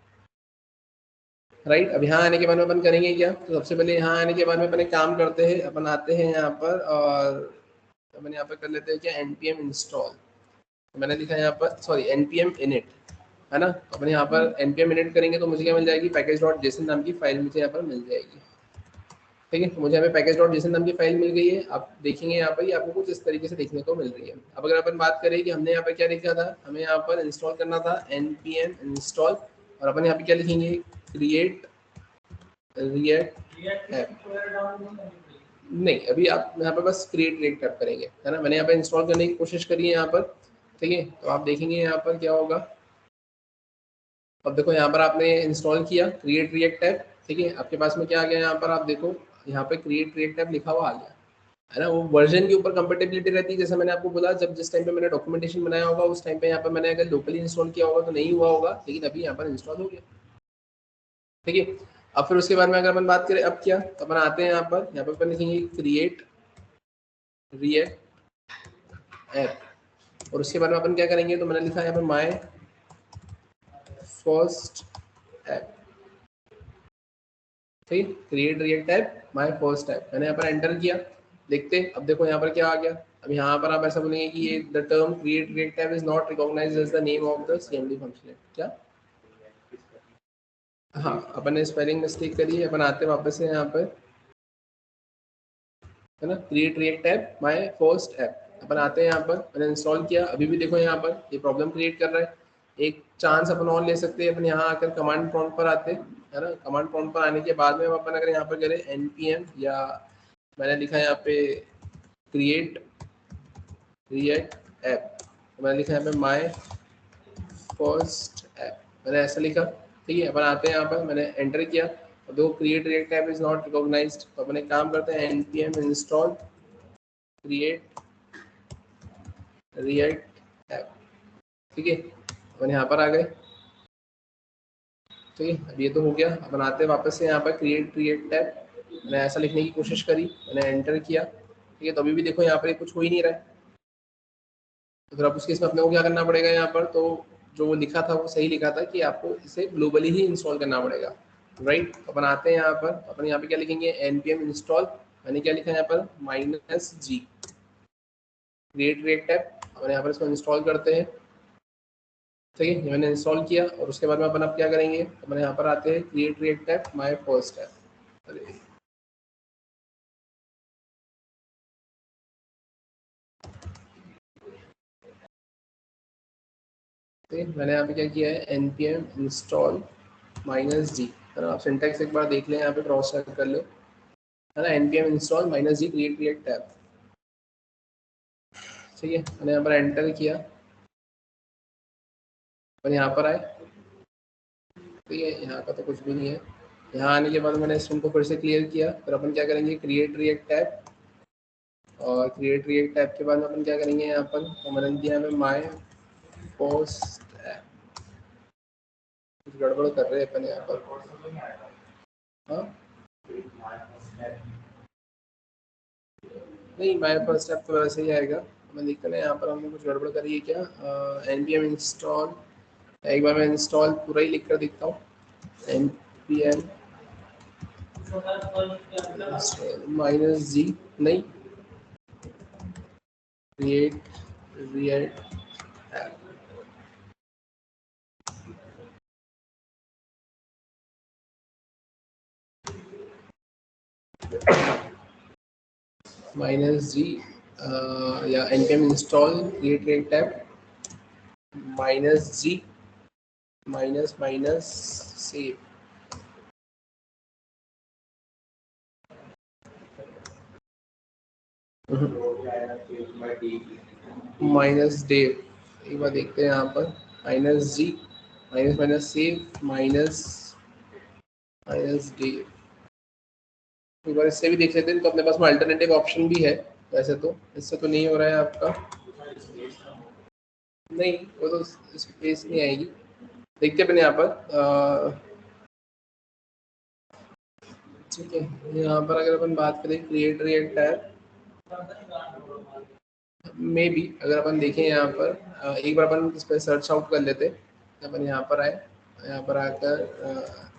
राइट, अब यहाँ आने के बाद में अपन करेंगे क्या, तो सबसे पहले यहाँ आने के बाद में अपन एक काम करते हैं, अपन आते हैं यहाँ पर और अपन यहाँ पर कर लेते हैं क्या, npm इंस्टॉल, मैंने लिखा है यहाँ पर, सॉरी npm init, है ना। तो अपन यहाँ पर npm init करेंगे तो मुझे क्या मिल जाएगी, package.json नाम की फाइल मुझे यहाँ पर मिल जाएगी। ठीक है, तो मुझे यहाँ पे package.json नाम की फाइल मिल गई है। आप देखेंगे यहाँ पर आपको कुछ इस तरीके से देखने को मिल रही है। अब अगर अपन बात करें कि हमने यहाँ पर क्या लिखा था, हमें यहाँ पर इंस्टॉल करना था npm इंस्टॉल, और अपन यहाँ पे क्या लिखेंगे, क्रिएट रिएक्ट ऐप। नहीं, अभी आप यहाँ पे बस क्रिएट रिएक्ट ऐप करेंगे, है ना। मैंने यहाँ पे इंस्टॉल करने की कोशिश करी है यहाँ पर। ठीक है, तो आप देखेंगे यहाँ पर क्या होगा। अब देखो यहाँ पर आपने इंस्टॉल किया क्रिएट रिएक्ट ऐप, ठीक है, आपके पास में क्या आ गया, यहाँ पर आप देखो, यहाँ पे क्रिएट रिएक्ट ऐप लिखा हुआ आ गया, है ना। वो वर्जन के ऊपर कंपेटिबिलिटी रहती है, जैसे मैंने आपको बोला, जब जिस टाइम पे मैंने डॉक्यूमेंटेशन बनाया होगा उस टाइम पे यहाँ पर मैंने अगर लोकली इंस्टॉल किया होगा तो नहीं हुआ होगा, लेकिन अभी यहाँ पर इंस्टॉल हो गया। ठीक है, अब फिर उसके बाद में अगर अपन बात करें अब क्या, तो अपन आते हैं यहाँ पर अपन लिखेंगे क्रिएट रिएक्ट ऐप, और उसके बाद में अपन क्या करेंगे, तो मैंने लिखा है यहाँ पर माय फर्स्ट ऐप। ठीक, create react app my first app, मैंने यहाँ पर एंटर किया। देखते अब देखो यहाँ पर क्या आ गया, अब यहाँ पर आप ऐसा बोलेंगे कि ये the term create React tab is not recognized as the name of the CMD function. क्या? हाँ, अपन ने स्पेलिंग मिस्टेक करी है। अपन आते वापस से यहाँ पर, है ना, create react app my first app. अपन आते हैं यहाँ पर, मैंने इंस्टॉल किया। अभी भी देखो यहाँ पर ये प्रॉब्लम क्रिएट कर रहा है। एक चांस अपन और ले सकते हैं, अपन यहाँ आकर कमांड प्रॉम्प्ट पर आते, है ना। कमांड प्रॉम्प्ट पर आने के बाद में अपन अगर यहाँ पर करें npm, या मैंने लिखा है यहाँ पे क्रिएट रिएक्ट ऐप, मैंने लिखा है यहाँ पे माय फर्स्ट ऐप, मैंने ऐसा लिखा। ठीक है, अपन आते हैं यहाँ पर, मैंने एंटर किया। दो create react app is not recognized, तो अपन एक काम करते हैं npm install create react app. ठीक है, अपन यहाँ पर आ गए। ठीक है, अब ये तो हो गया। अपन आते हैं वापस से यहाँ पर क्रिएट रिएक्ट ऐप, मैंने ऐसा लिखने की कोशिश करी, मैंने एंटर किया। ठीक है, तो अभी भी देखो यहाँ पर कुछ हो ही नहीं रहा है। तो फिर अब उसके इसमें अपने को क्या करना पड़ेगा यहाँ पर, तो जो वो लिखा था वो सही लिखा था कि आपको इसे ग्लोबली ही इंस्टॉल करना पड़ेगा, राइट। अपन आते हैं यहाँ पर, अपन यहाँ पे क्या लिखेंगे, npm इंस्टॉल, मैंने क्या लिखा है यहाँ पर -g क्रिएट रिएक्ट ऐप, और यहाँ पर इसको इंस्टॉल करते हैं। ठीक है, ये मैंने इंस्टॉल किया, और उसके बाद में अपन अब क्या करेंगे, अपन यहाँ पर आते हैं create react app my first app. मैंने यहाँ पे क्या किया है, npm इंस्टॉल -g, है ना। आप सिंटैक्स एक बार देख लें, यहाँ पे क्रॉस चेक कर लो, है ना। npm install -g create react app. ठीक है, मैंने यहाँ पर एंटर किया, और यहाँ पर आए। ठीक है, यहाँ का तो कुछ भी नहीं है। यहाँ आने के बाद मैंने स्ट्रिंग को फिर से क्लियर किया। फिर अपन क्या करेंगे, क्रिएट रिएक्ट ऐप, और क्रिएट रिएक्ट ऐप के बाद अपन क्या करेंगे, यहाँ पर तो मैंने दिया है माय पोस्ट ऐप। कुछ गड़बड़ कर रहे हैं अपन यहाँ पर। हाँ, नहीं, माय फर्स्ट ऐप तो वैसे ही आएगा। मैं देखता ना यहाँ पर हमने कुछ गड़बड़ करी है क्या। npm इंस्टॉल, एक बार मैं इंस्टॉल पूरा ही लिख कर देखता हूँ। npm -g, नहीं, क्रिएट रिएक्ट ऐप। -g या npm install create react app -g -save। -dev, एक बार देखते हैं यहाँ पर, -g -save -dev। एक बार इससे भी देख लेते हैं, तो अपने पास में अल्टरनेटिव ऑप्शन भी है। वैसे तो इससे तो नहीं हो रहा है आपका, नहीं, वो तो स्पेस नहीं आएगी। देखते हैं अपने यहाँ पर। ठीक है, यहाँ पर अगर अपन बात करें create react app, may be अगर अपन देखें यहाँ पर, एक बार अपन इस पर सर्च आउट कर लेते। अपन यहाँ पर आए, यहाँ पर आकर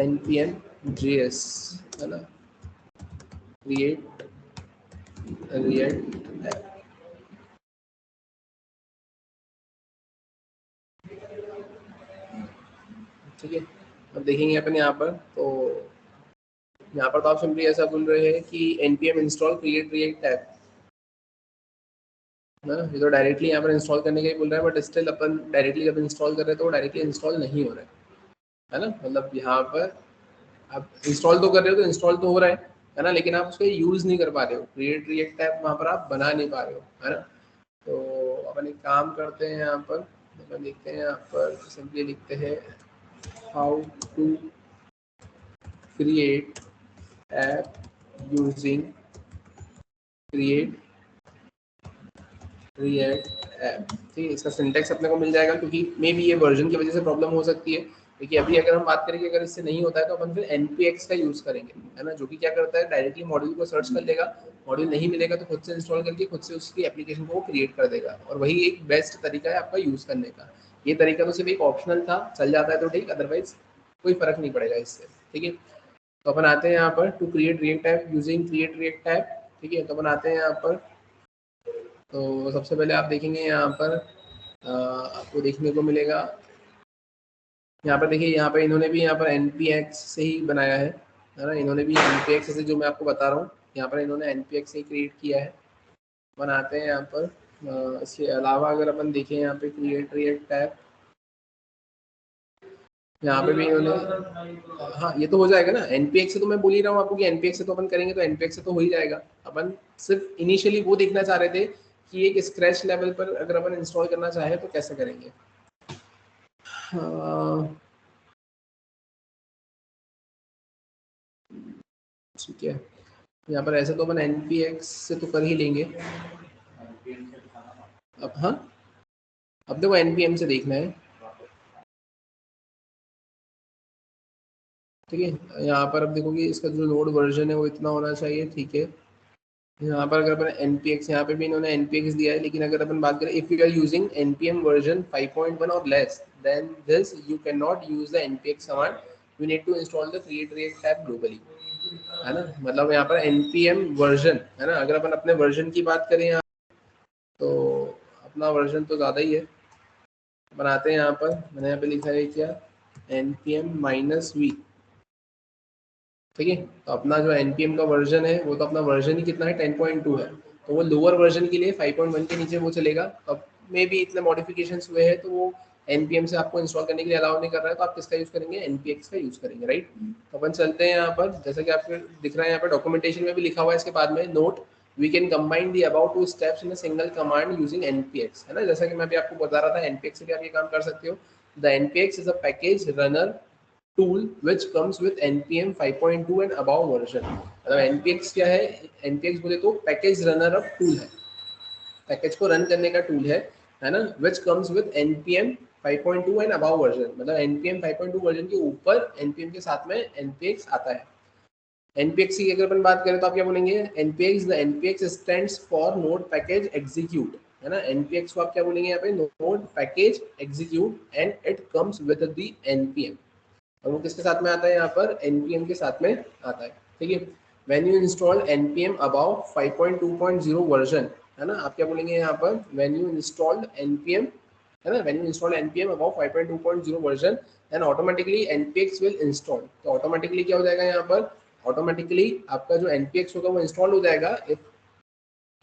npm js, है ना, क्रिएट रिएक्ट ऐप। ठीक है, अब देखेंगे अपन यहाँ पर, तो यहाँ पर तो आप सिंपली ऐसा बोल रहे हैं कि npm install create react app, है ना। ये तो डायरेक्टली यहाँ पर इंस्टॉल करने का ही बोल रहा है, बट स्टिल अपन डायरेक्टली जब इंस्टॉल कर रहे हैं तो वो डायरेक्टली इंस्टॉल नहीं हो रहा है ना। मतलब यहाँ पर आप इंस्टॉल तो कर रहे हो, तो इंस्टॉल तो हो रहा है ना, लेकिन आप उसको यूज़ नहीं कर पा रहे हो। क्रिएट रिएक्ट ऐप वहाँ पर आप बना नहीं पा रहे हो, है ना। तो अपन एक काम करते हैं, यहाँ पर अपन देखते हैं, यहाँ पर सिंपली लिखते हैं how to create app using create react app. ठीक है, इसका सिंटेक्स अपने को मिल जाएगा, क्योंकि मे बी ये वर्जन की वजह से प्रॉब्लम हो सकती है। देखिए, अभी अगर हम बात करें कि अगर इससे नहीं होता है, तो अपन फिर npx का यूज़ करेंगे, है ना, जो कि क्या करता है, डायरेक्टली मॉड्यूल को सर्च कर लेगा। मॉड्यूल नहीं मिलेगा तो खुद से इंस्टॉल करके खुद से उसकी एप्लीकेशन को क्रिएट कर देगा, और वही एक बेस्ट तरीका है आपका यूज़ करने का। ये तरीका तो सिर्फ एक ऑप्शनल था, चल जाता है तो ठीक, अदरवाइज कोई फर्क नहीं पड़ेगा इससे। ठीक है, तो अपन आते हैं यहाँ पर to create react app using create react app, ठीक है। तो अपन आते हैं यहाँ पर, तो सबसे पहले आप देखेंगे यहाँ पर आपको देखने को मिलेगा यहाँ पर, देखिए यहाँ पर इन्होंने भी यहाँ पर npx से ही बनाया है ना, इन्होंने भी npx से, जो मैं आपको बता रहा हूँ यहाँ पर इन्होंने npx से ही क्रिएट किया है। बनाते हैं यहाँ पर इसके अलावा अगर अपन देखें यहाँ पे क्रिएट रिएक्ट टैब, यहाँ पे भी इन्होंने, हाँ ये तो हो जाएगा ना npx से, तो मैं बोल ही रहा हूँ आपको कि npx से तो अपन करेंगे, तो npx से तो हो ही जाएगा। अपन सिर्फ इनिशियली वो देखना चाह रहे थे कि एक स्क्रैच लेवल पर अगर अपन इंस्टॉल करना चाहे तो कैसे करेंगे। ठीक है, यहाँ पर ऐसे तो अपन npx से तो कर ही लेंगे। अब हाँ, अब देखो npm से देखना है, ठीक है। यहाँ पर अब देखोगे इसका जो नोड वर्जन है वो इतना होना चाहिए, ठीक है। यहाँ पर अगर अपन npx, यहाँ पे भी इन्होंने npx दिया है, लेकिन अगर अपन बात करें if you are using npm version 5.1 और less than this you can not use the npx command, you need to install the create React tab globally, है ना। मतलब यहाँ पर npm वर्जन है ना, अगर अपन अपने वर्जन की बात करें यहाँ, तो अपना वर्जन तो ज़्यादा ही है। बनाते हैं यहाँ पर, मैंने यहाँ पे लिखा है क्या, npm-v, ठीक है। तो अपना जो npm का वर्जन है वो तो अपना वर्जन ही कितना है 10.2 है, तो वो लोअर वर्जन के लिए 5.1 के नीचे वो चलेगा। अब मे भी इतने मॉडिफिकेशंस हुए हैं तो वो npm से आपको इंस्टॉल करने के लिए अलाउ नहीं कर रहा है, तो आप किसका यूज़ करेंगे, npx का यूज़ करेंगे, राइट। तो अपन चलते हैं यहाँ पर, जैसा कि आपको दिख रहा है यहाँ पर डॉक्यूमेंटेशन में भी लिखा हुआ है इसके बाद में, note we can combine the about two steps in a single command using npx, है ना। जैसा कि मैं भी आपको बता रहा था npx से भी आप ये काम कर सकते हो। The npx is a package runner tool which comes with npm 5.2 and above version। मतलब npx क्या है, npx बोले तो पैकेज रनर अप टूल है, पैकेज को रन करने का टूल है ना। which comes with npm 5.2 and above version, मतलब npm 5.2 वर्जन के ऊपर npm के साथ में npx आता है। npx की अगर अपन बात करें तो आप क्या बोलेंगे, npx the npx stands for node package execute, है ना। npx को आप क्या बोलेंगे यहाँ पे, node package execute and it comes with the npm, और वो किसके साथ में आता है यहाँ पर, npm के साथ में आता है, ठीक है। When you install npm above 5.2.0 version, है ना, आप क्या बोलेंगे यहाँ पर, व्हेन यू इंस्टॉल्ड npm, है ना, when you install npm above 5.2.0 version then automatically npx will install. तो ऑटोमेटिकली क्या हो जाएगा यहाँ पर, ऑटोमेटिकली आपका जो npx होगा वो इंस्टॉल हो जाएगा if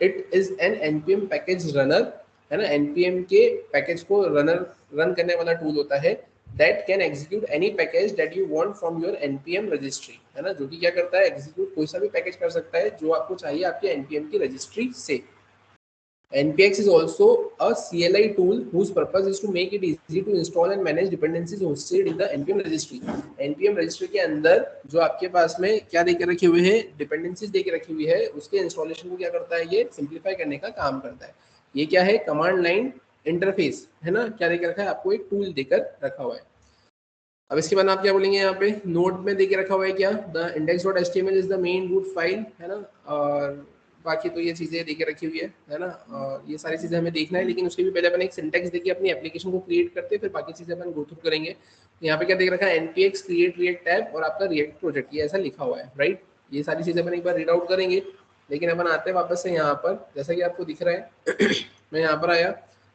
it is an npm package runner, है ना। npm के पैकेज को रन करने वाला टूल होता है that can execute any package that you want from your npm registry, है ना, जो कि क्या करता है, एग्जीक्यूट कोई सा भी पैकेज कर सकता है जो आपको चाहिए आपके npm की रजिस्ट्री से। npx is also a CLI tool whose purpose is to make it easy to install and manage dependencies hosted in the npm registry। npm registry के अंदर जो आपके पास में क्या देकर रखे हुए हैं, डिपेंडेंसीज देकर रखी हुई है, उसके इंस्टॉलेशन को क्या करता है, ये सिंप्लीफाई करने का काम करता है। ये क्या है, कमांड लाइन इंटरफेस, है ना, क्या देकर रखा है आपको, एक टूल देकर रखा हुआ है। अब इसके बाद आप क्या बोलेंगे, यहाँ पे नोट में देके रखा हुआ है क्या, the index.html is the main root file, है ना। और बाकी तो ये चीज़ें देके रखी हुई है ना। और ये सारी चीज़ें हमें देखना है, लेकिन उसके भी पहले अपन एक सिंटेक्स देखिए अपनी एप्लीकेशन को क्रिएट करते हैं, फिर बाकी चीज़ें अपन गो थ्रू करेंगे। यहाँ पे क्या देख रखा है, npx क्रिएट रिएक्ट टैब और आपका रिएक्ट प्रोजेक्ट, ये ऐसा लिखा हुआ है, राइट। ये सारी चीज़ें अपन एक बार रीड आउट करेंगे, लेकिन अपन आते हैं वापस से यहाँ पर, जैसा कि आपको दिख रहा है मैं यहाँ पर आया,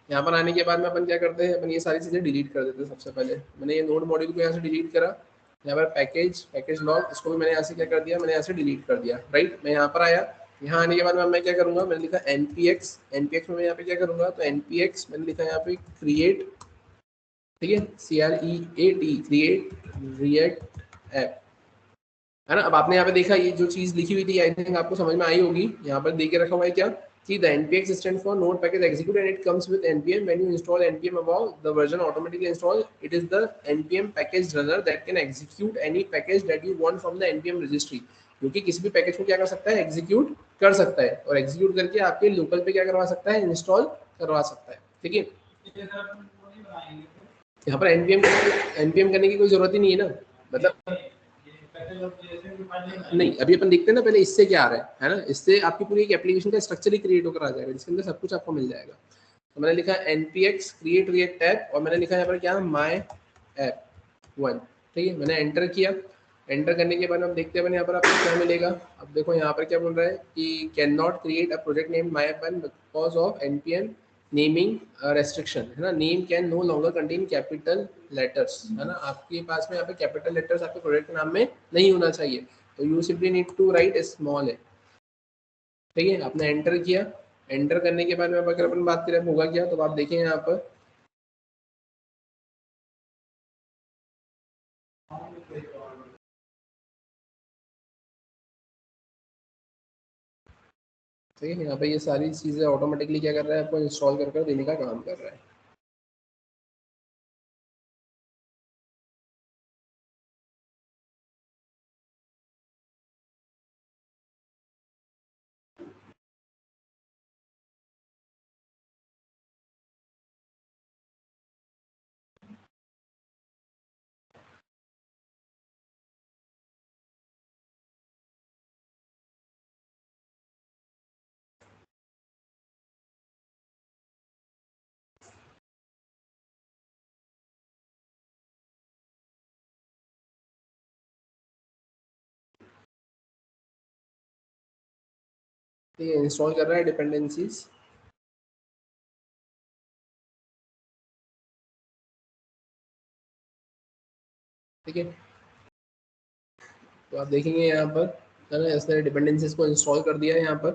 यहाँ पर आने के बाद में अपन क्या करते हैं, अपन ये सारी चीज़ें डिलीट कर देते हैं। सबसे पहले मैंने ये नोड मॉड्यूल को यहाँ से डिलीट करा, यहाँ पर पैकेज लॉग, इसको भी मैंने यहाँ से क्या कर दिया, मैंने यहाँ से डिलीट कर दिया, राइट। मैं यहाँ पर आया, यहाँ आने के बाद में मैं क्या करूँगा, मैंने लिखा npx में मैं यहाँ पे क्या करूँगा, तो npx मैंने लिखा यहाँ पे क्रिएट, ठीक है, CREAT क्रिएट रिएक्ट ऐप, है ना। अब आपने यहाँ पे देखा ये जो चीज़ लिखी हुई थी आई थिंक आपको समझ में आई होगी। यहाँ पर देख के रखा हुआ है क्या कि the npx stand for node package execute and it comes with npm when you install npm about the version automatically install, it is the npm package runner that can execute any package that you want from the npm registry, जो कि किसी भी package को क्या कर सकता है, execute कर सकता है, और एग्जीक्यूट करके आपके लोकल पे क्या करवा सकता है, इंस्टॉल करवा सकता है, ठीक है। यहाँ पर npm करने की कोई जरूरत ही नहीं है ना, मतलब नहीं, अभी अपन देखते हैं ना पहले इससे क्या आ रहा है ना, इससे आपकी पूरी एक एप्लीकेशन का स्ट्रक्चर ही क्रिएट होकर आ जाएगा, जिसके अंदर सब कुछ आपको मिल जाएगा। तो मैंने लिखा npx क्रिएट रिएक्ट ऐप, और मैंने लिखा यहाँ पर क्या, माय ऐप 1, ठीक है, मैंने एंटर किया। एंटर करने के बाद हम देखते हैं यहाँ पर आपको क्या मिलेगा। अब देखो यहाँ पर क्या बोल रहा है कि can not create a project name my one because of NPM naming restriction, है ना। Name can no longer contain capital letters, है ना। आपके पास में यहाँ पे कैपिटल लेटर्स आपके प्रोजेक्ट के नाम में नहीं होना चाहिए, तो you simply need to write small है। ठीक है, आपने एंटर किया। एंटर करने के बाद में अगर अपन बात करें होगा क्या, तो आप देखें यहाँ पर ठीक है, यहाँ पे ये सारी चीज़ें ऑटोमेटिकली क्या कर रहा है, आपको इंस्टॉल कर कर देने का काम कर रहा है। ठीक है, इंस्टॉल कर रहा है डिपेंडेंसीज। ठीक है, तो आप देखेंगे यहाँ पर, है ना, इसने डिपेंडेंसीज को इंस्टॉल कर दिया है यहाँ पर।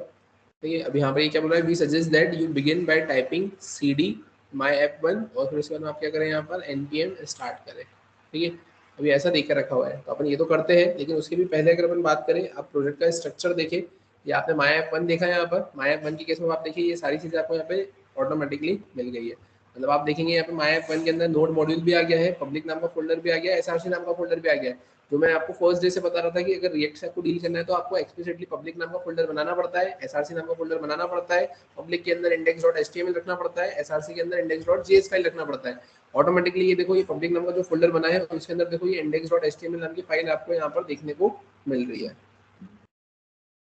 ठीक है, अब यहाँ पर ये क्या बोल रहा है, we suggest that you begin by typing cd my app one, और फिर उसके बाद आप क्या करें, यहाँ पर npm स्टार्ट करें। ठीक है, अभी ऐसा देख कर रखा हुआ है, तो अपन ये तो करते हैं, लेकिन उसके भी पहले अगर अपन बात करें, आप प्रोजेक्ट का स्ट्रक्चर देखें। ये आपने माई ऐप वन देखा है, यहाँ पर माई ऐप वन की केस में आप देखिए ये सारी चीज़ें आपको यहाँ पे ऑटोमेटिकली मिल गई है। मतलब आप देखेंगे यहाँ पे माई ऐप वन के अंदर नोड मॉड्यूल भी आ गया है, पब्लिक नाम का फोल्डर भी आ गया है, एसआरसी नाम का फोल्डर भी आ गया है। जो मैं आपको फर्स्ट डे से बता रहा था कि अगर रिएक्ट से आपको डील करना है तो आपको एक्सप्लिसिटली पब्लिक नाम का फोल्डर बनाना पड़ता है, एसआरसी नाम का फोल्डर बनाना पड़ता है, पब्लिक के अंदर index.html रखना पड़ता है, एसआरसी के अंदर index.js फाइल रखना पड़ता है। ऑटोमेटिकली ये देखो, ये पब्लिक नाम का जो फोल्डर बना है उसके अंदर देखो ये index.html नाम की फाइल आपको यहाँ पर देखने को मिल रही है।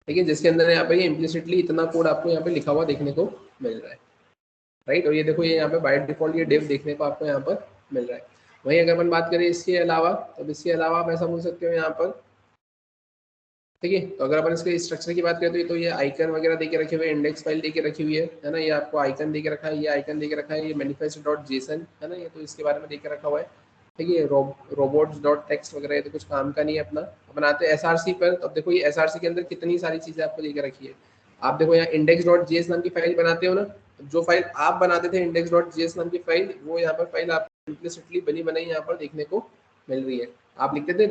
ठीक है, जिसके अंदर यहाँ पे ये इम्प्लिसिटली इतना कोड आपको यहाँ पे लिखा हुआ देखने को मिल रहा है, राइट। और ये देखो ये यहाँ पे बाय डिफॉल्ट ये डिव देखने को आपको यहाँ पर मिल रहा है। वहीं अगर अपन बात करें इसके अलावा, तो इसके अलावा आप ऐसा बोल सकते हो यहाँ पर। ठीक है, तो अगर अपन इसके स्ट्रक्चर की बात करें तो ये आइकन वगैरह देके रखे हुए, इंडेक्स फाइल देके रखी हुई है ना। ये आपको आइकन देके रखा है, ये आइकन देके रखा है, ये मैनिफेस्ट डॉट जेसन है ना, ये तो इसके बारे में देके रखा हुआ है। ठीक है, रोबोट्स डॉट टेक्स्ट वगैरह ये तो कुछ काम का नहीं है अपना। अपन आते हैं एसआरसी पर, तो अब देखो ये एसआरसी के अंदर कितनी सारी चीजें आपको देके रखी है। आप देखो यहाँ इंडेक्स डॉट जेएस नाम की फाइल बनाते हो ना, जो फाइल आप बनाते थे इंडेक्स डॉट जेएस नाम की फाइल, वो यहाँ पर फाइल आपको इम्प्लिसिटली बनी बनाई यहाँ पर देखने को मिल रही है। आप लिखते थे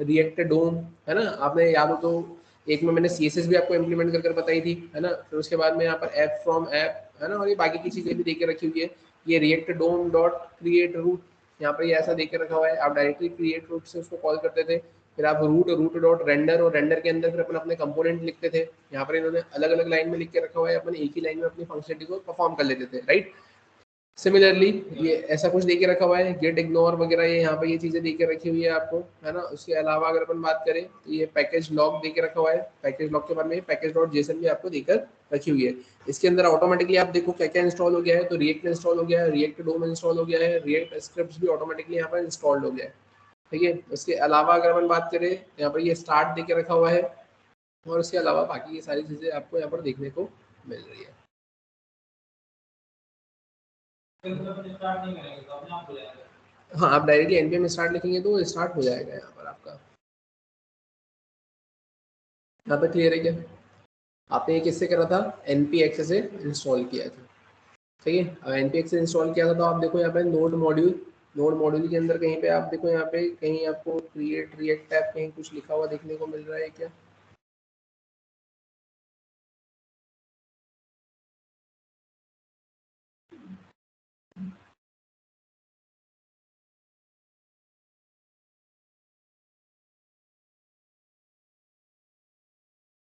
रिएक्ट डोम, है ना, आपने याद हो तो एक में मैंने सीएसएस भी आपको इम्प्लीमेंट कर बताई थी, है ना। फिर उसके बाद में यहाँ पर ऐप फ्रॉम ऐप, है ना, और ये बाकी की चीजें भी देके रखी हुई है। ये रिएक्ट डोम डॉट क्रिएट रूट, यहाँ पर ये ऐसा देके रखा हुआ है, आप डायरेक्टली क्रिएट रूट से उसको कॉल करते थे। फिर आप रूट डॉट रेंडर, और रेंडर के अंदर फिर अपन अपने कंपोनेंट लिखते थे। यहाँ पर इन्होंने अलग अलग लाइन में लिख के रखा हुआ है, अपन एक ही लाइन में अपनी फंक्शनलिटी को परफॉर्म कर लेते थे, राइट। सिमिलरली ये ऐसा कुछ देके रखा हुआ है, गेट इग्नोर वगैरह, ये यहाँ पे ये चीजें देके रखी हुई है आपको, है ना। उसके अलावा अगर अपन बात करें तो ये पैकेज लॉग देके रखा हुआ है, पैकेज लॉग के बारे में पैकेज डॉट जेसन भी आपको देकर रखी हुई है। इसके अंदर ऑटोमेटिकली आप देखो क्या क्या इंस्टॉल हो गया है, तो रिएक्ट इंस्टॉल हो गया है, रिएक्ट डोम इंस्टॉल हो गया है, रिएक्ट स्क्रिप्ट भी ऑटोमेटिकली यहाँ पर इंस्टॉल्ड हो गया है। ठीक है, उसके अलावा अगर अपन बात करें, यहाँ पर ये स्टार्ट देके रखा हुआ है, और उसके अलावा बाकी ये सारी चीजें आपको यहाँ पर देखने को मिल रही है। हाँ, आप डायरेक्टली एनपीएम स्टार्ट लिखेंगे तो स्टार्ट हो जाएगा यहाँ पर आपका। यहाँ तक क्लियर है क्या? आपने ये किससे करा था, npx से इंस्टॉल किया था। ठीक है, अब npx से इंस्टॉल किया था, तो आप देखो यहाँ पे नोड मॉड्यूल के अंदर कहीं पे आप देखो, यहाँ पे कहीं आपको क्रिएट रिएक्ट टैब कहीं कुछ लिखा हुआ देखने को मिल रहा है क्या?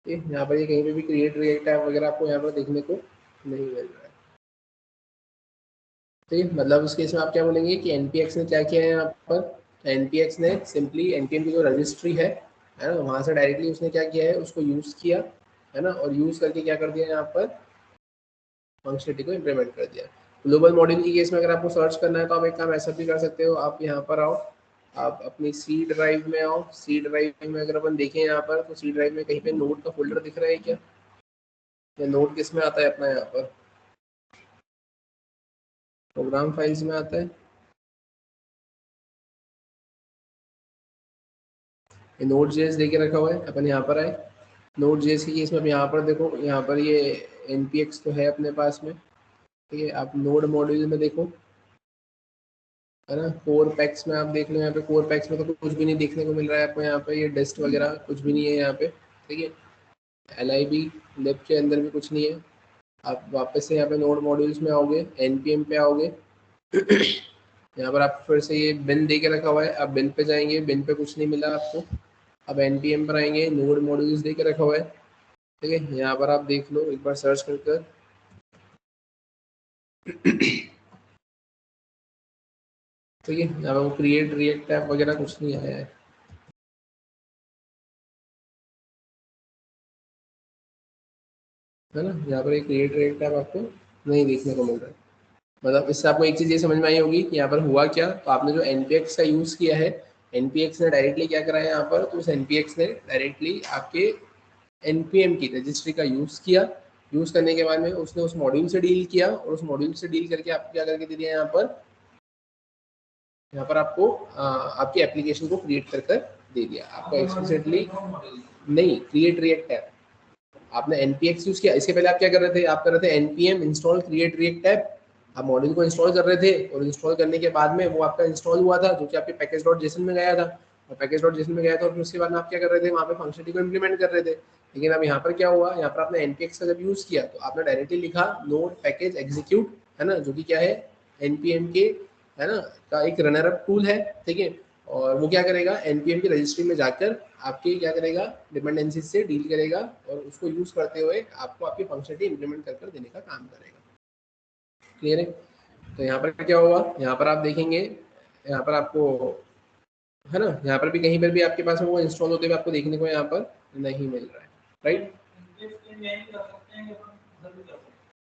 यहाँ पर ये कहीं पे भी क्रिएट रिएक्ट टैब वगैरह आपको यहाँ पर देखने को नहीं मिल रहा है। ठीक है, मतलब उस केस में आप क्या बोलेंगे कि npx ने क्या किया है यहाँ पर, npx ने सिंपली npm की जो रजिस्ट्री है ना, वहाँ से डायरेक्टली उसने क्या किया है, उसको यूज़ किया, है ना, और यूज़ करके क्या कर दिया यहाँ पर फंक्शनलिटी को इम्प्लीमेंट कर दिया। ग्लोबल मॉड्यूल की केस में अगर आपको सर्च करना है तो आप एक काम ऐसा भी कर सकते हो, आप यहाँ पर आओ, आप अपनी सी ड्राइव में आओ। सी ड्राइव में अगर अपन देखें यहाँ पर, तो सी ड्राइव में कहीं पे नोट का फोल्डर दिख रहा है क्या? या नोट किस में आता है अपना? यहाँ पर प्रोग्राम फाइल्स में आता है। ये नोट जेएस देके रखा हुआ है। अपन यहाँ पर आए, नोट जेएस की केस में अब यहाँ पर देखो, यहाँ पर ये npx तो है अपने पास में, ठीक है। आप नोड मॉड्यूल में देखो, है ना। कोर पैक्स में आप देख लो, यहाँ पे कोर पैक्स में तो कुछ भी नहीं देखने को मिल रहा है आपको। यहाँ पे ये डेस्ट वगैरह कुछ भी नहीं है यहाँ पे, ठीक है। LIB लिब के अंदर भी कुछ नहीं है। आप वापस से यहाँ पे नोड मॉड्यूल्स में आओगे, npm पे आओगे। यहाँ पर आप फिर से ये बिन दे के रखा हुआ है, आप बिन पे जाएंगे, बिन पे कुछ नहीं मिला आपको। अब npm पर आएंगे, नोड मॉड्यूल्स दे के रखा हुआ है, ठीक है। यहाँ पर आप देख लो एक बार सर्च कर कर। ठीक है, यहाँ पर क्रिएट रिएक्ट टैब वगैरह कुछ नहीं आया है ना। यहाँ पर एक क्रिएट रिएक्ट टैब आपको नहीं देखने को मिल रहा है। मतलब इससे आपको एक चीज़ ये समझ में आई होगी कि यहाँ पर हुआ क्या। तो आपने जो npx का यूज़ किया है, npx ने डायरेक्टली क्या करा है यहाँ पर, तो उस npx ने डायरेक्टली आपके npm की रजिस्ट्री का यूज़ किया। यूज़ करने के बाद में उसने उस मॉड्यूल से डील किया, और उस मॉड्यूल से डील करके आपको क्या करके दे दिया यहाँ पर आपको आपकी एप्लीकेशन को क्रिएट कर कर दे दिया आपको एक्सप्लिसिटली। नहीं, क्रिएट रिएक्ट टैब आपने npx यूज किया। इसके पहले आप क्या कर रहे थे, आप कर रहे थे npm install create React tab. आप मॉड्यूल को इंस्टॉल कर रहे थे, और इंस्टॉल करने के बाद में वो आपका इंस्टॉल हुआ था, जो कि आपके पैकेज डॉट जेसन में गया था। और पैकेज डॉट जेसन में गया था, और फिर उसके बाद में आप क्या कर रहे थे, वहाँ पे फंक्शनलिटी को इम्प्लीमेंट कर रहे थे। लेकिन अब यहाँ पर क्या हुआ, यहाँ पर आपने npx का जब यूज किया, तो आपने डायरेक्टली लिखा नोड पैकेज एग्जीक्यूट, है ना, जो कि क्या है, npm के, है ना, का एक रनर अप टूल है, ठीक है। और वो क्या करेगा, npm की रजिस्ट्री में जाकर आपके क्या करेगा, डिपेंडेंसी से डील करेगा, और उसको यूज करते हुए आपको आपकी फंक्शनलिटी इंप्लीमेंट कर कर देने का काम करेगा। क्लियर है? तो यहाँ पर क्या होगा, यहाँ पर आप देखेंगे, यहाँ पर आपको, है ना, यहाँ पर भी कहीं पर भी आपके पास में वो इंस्टॉल होते हुए आपको देखने को यहाँ पर नहीं मिल रहा है, राइट।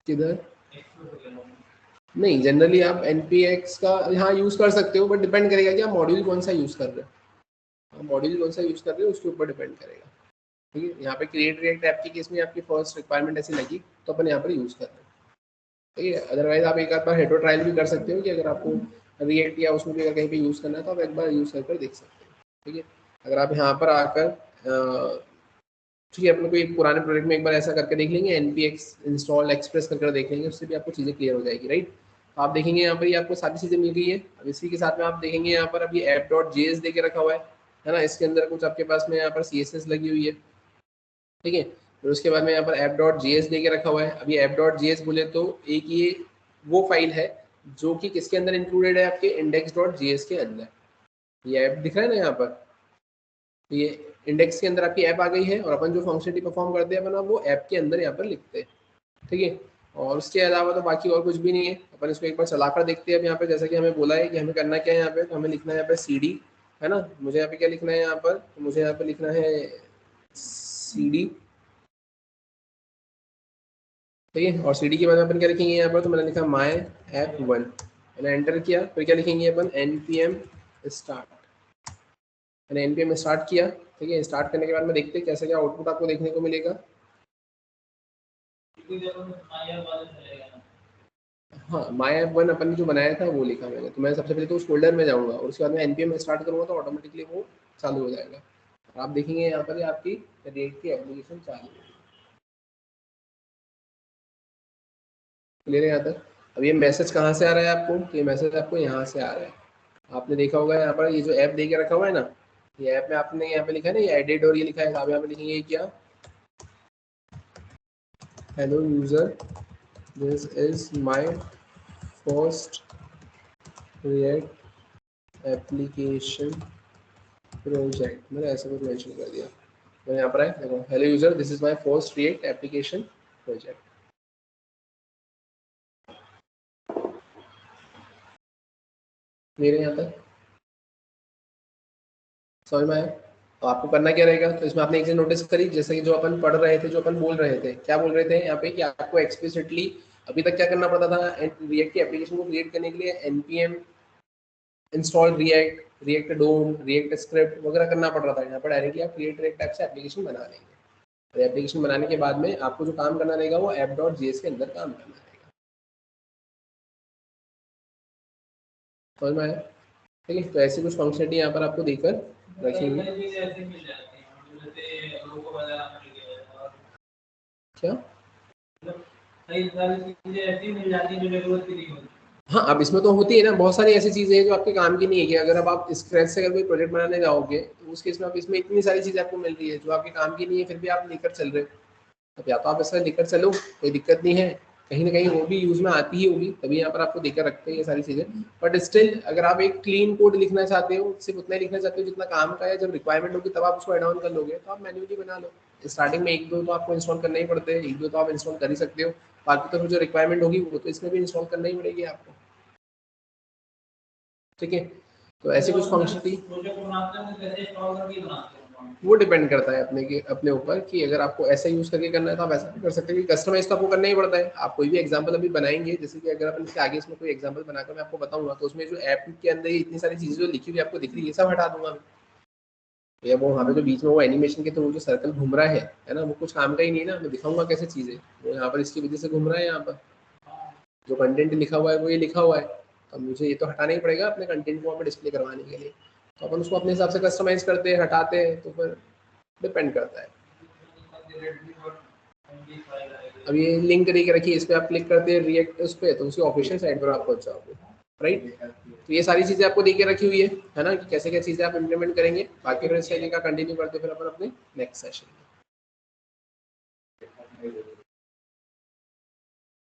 किधर? नहीं, जनरली आप npx का यहाँ यूज कर सकते हो, बट डिपेंड करेगा कि आप मॉड्यूल कौन सा यूज कर रहे हो। मॉड्यूल कौन सा यूज कर रहे हो उसके ऊपर डिपेंड करेगा, ठीक है। यहाँ पे क्रिएट रिएक्ट ऐप की केस में आपकी फर्स्ट रिक्वायरमेंट ऐसी लगी, तो अपन यहाँ पर यूज कर रहे हैं, ठीक है। अदरवाइज आप एक आध बार हेडो ट्रायल भी कर सकते हो, कि अगर आपको रिएक्ट या उसमें भी अगर कहीं पे यूज़ करना है, तो आप एक बार यूज़ कर देख सकते हो, ठीक है। अगर आप यहाँ पर आकर ठीक है, अपने को एक पुराने प्रोजेक्ट में एक बार ऐसा करके देख लेंगे, npx इंस्टॉल एक्सप्रेस करके देख लेंगे, उससे भी आपको चीज़ें क्लियर हो जाएगी, राइट। तो आप देखेंगे यहाँ पर ये आपको सारी चीज़ें मिल गई है। अब इसी के साथ में आप देखेंगे यहाँ पर अभी app.js दे के रखा हुआ है ना। इसके अंदर कुछ आपके पास में यहाँ पर CSS लगी हुई है, ठीक है। फिर उसके बाद में यहाँ पर app.js दे के रखा हुआ है। अभी app.js बोले तो एक ये वो फाइल है जो कि किसके अंदर इंक्लूडेड है, आपके index.js के अंदर। ये ऐप दिख रहा है ना यहाँ पर, तो ये इंडेक्स के अंदर आपकी ऐप आ गई है, और अपन जो फंक्शनलिटी परफॉर्म करते हैं अपन वो ऐप के अंदर यहाँ पर लिखते हैं, ठीक है। और उसके अलावा तो बाकी और कुछ भी नहीं है। अपन इसको एक बार चलाकर देखते हैं। अब यहाँ पे जैसा कि हमें बोला है कि हमें करना क्या है, यहाँ पे तो हमें लिखना है यहाँ पे cd, है ना। मुझे यहाँ पे क्या लिखना है, यहाँ पर तो मुझे यहाँ पे लिखना है cd, ठीक है। और cd के बाद अपन क्या लिखेंगे यहाँ पर, तो मैंने लिखा my app1, मैंने एंटर किया। फिर क्या लिखेंगे अपन, npm start, मैंने npm स्टार्ट किया, ठीक है। स्टार्ट करने के बाद में देखते हैं कैसा क्या आउटपुट आपको देखने को मिलेगा। हाँ, माई ऐप वन अपन ने जो बनाया था वो लिखा मैंने। तो मैं सबसे पहले तो उस फोल्डर में जाऊँगा, और उसके बाद में npm स्टार्ट करूँगा, तो ऑटोमेटिकली वो चालू हो जाएगा। आप देखेंगे यहाँ पर आपकी रिएक्ट की एप्लीकेशन चालू है। क्लियर है यहाँ तक? अब ये मैसेज कहाँ से आ रहा है आपको, तो ये मैसेज आपको यहाँ से आ रहा है। आपने देखा होगा यहाँ पर ये जो ऐप दे के रखा हुआ है ना, ये ऐप में आपने यहाँ पे लिखा है ना, ये एडिट और ये लिखा है। आप यहाँ पे लिखेंगे क्या, hello user, this is my first react application project, मैंने ऐसा कुछ मेंशन कर दिया। मैंने यहाँ पर है, देखो, hello user, this is my first react application project. मेरे यहाँ तक समझ में आया? तो आपको करना क्या रहेगा, तो इसमें आपने एक चीज नोटिस करी, जैसे कि जो अपन पढ़ रहे थे, जो अपन बोल रहे थे, क्या बोल रहे थे यहाँ पे, कि आपको एक्सप्लिसिटली अभी तक क्या करना पड़ता था, रिएक्ट की एप्लीकेशन को क्रिएट करने के लिए npm इंस्टॉल रिएक्ट डोम, रिएक्ट स्क्रिप्ट वगैरह करना पड़ रहा था। यहाँ पर डायरेक्टली आप क्रिएट रिएक्ट ऐप से एप्लीकेशन बना लेंगे, और एप्लीकेशन बनाने के बाद में आपको जो काम करना रहेगा वो app.js के अंदर काम करना रहेगा। समझ में आया? ठीक है, तो ऐसी कुछ फंक्शनलिटी यहाँ पर आपको देकर रखेंगे। क्या? हाँ, अब इसमें तो होती है ना, बहुत सारी ऐसी चीज़ें हैं जो आपके काम की नहीं है कि अगर अब आप स्क्रैच से अगर कोई प्रोजेक्ट बनाने जाओगे तो उस केस में आप इसमें इतनी सारी चीज़ें आपको मिल रही है जो आपके काम की नहीं है, फिर भी आप लेकर चल रहे हो। अब या तो आप ऐसा लेकर चलो, कोई दिक्कत नहीं है, कहीं ना कहीं वो भी यूज़ में आती ही होगी, तभी यहाँ पर आपको देकर रखते हैं ये सारी चीज़ें। बट स्टिल अगर आप एक क्लीन कोड लिखना चाहते हो, सिर्फ उतना ही लिखना चाहते हो जितना काम का है, जब रिक्वायरमेंट होगी तब आप उसको एड ऑन कर लोगे, तो आप मैन्युअली बना लो। स्टार्टिंग में एक दो तो आपको इंस्टॉल करना ही पड़ते हैं, एक दो तो आप इंस्टॉल कर ही सकते हो, बाकी तो फिर जो रिक्वायरमेंट होगी वो तो इसमें भी इंस्टॉल करना ही पड़ेगी आपको। ठीक है, तो ऐसी कुछ फंक्शन थी। वो डिपेंड करता है अपने ऊपर कि अगर आपको ऐसा यूज करके करना है तो आप ऐसा भी कर सकते हैं कि कस्टमाइज तो आपको करना ही पड़ता है। आप कोई भी एग्जांपल अभी बनाएंगे, जैसे कि अगर अपन इसके आगे इसमें कोई एग्जांपल बनाकर मैं आपको बताऊंगा तो उसमें जो ऐप के अंदर ये इतनी सारी चीजें जो लिखी हुई आपको दिख रही है ये सब हटा दूंगा मैं। या वो वहाँ पे जो बीच में वो एनिमेशन के थ्रू जो सर्कल घूम रहा है ना, वो कुछ काम का ही नहीं है ना, मैं दिखाऊंगा कैसे चीजें वो यहाँ पर इसकी वजह से घूम रहा है। यहाँ पर जो कंटेंट लिखा हुआ है वो ये लिखा हुआ है, तो मुझे ये तो हटाना ही पड़ेगा अपने कंटेंट को वहाँ पर डिस्प्ले करवाने के लिए। तो अपन उसको अपने हिसाब से कस्टमाइज करते हैं, हटाते हैं, तो फिर डिपेंड करता है। अब ये लिंक करके रखिए, इस पे आप क्लिक करते हैं रिएक्ट उस पे, तो उसकी ऑफिशियल साइट पर आप पहुंच जाओगे। राइट, तो ये सारी चीजें आपको देके रखी हुई है ना, कि कैसे क्या चीजें आप इम्प्लीमेंट करेंगे। बाकी फिर इस का कंटिन्यू करते फिर अपन अपने नेक्स्ट सेशन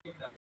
में।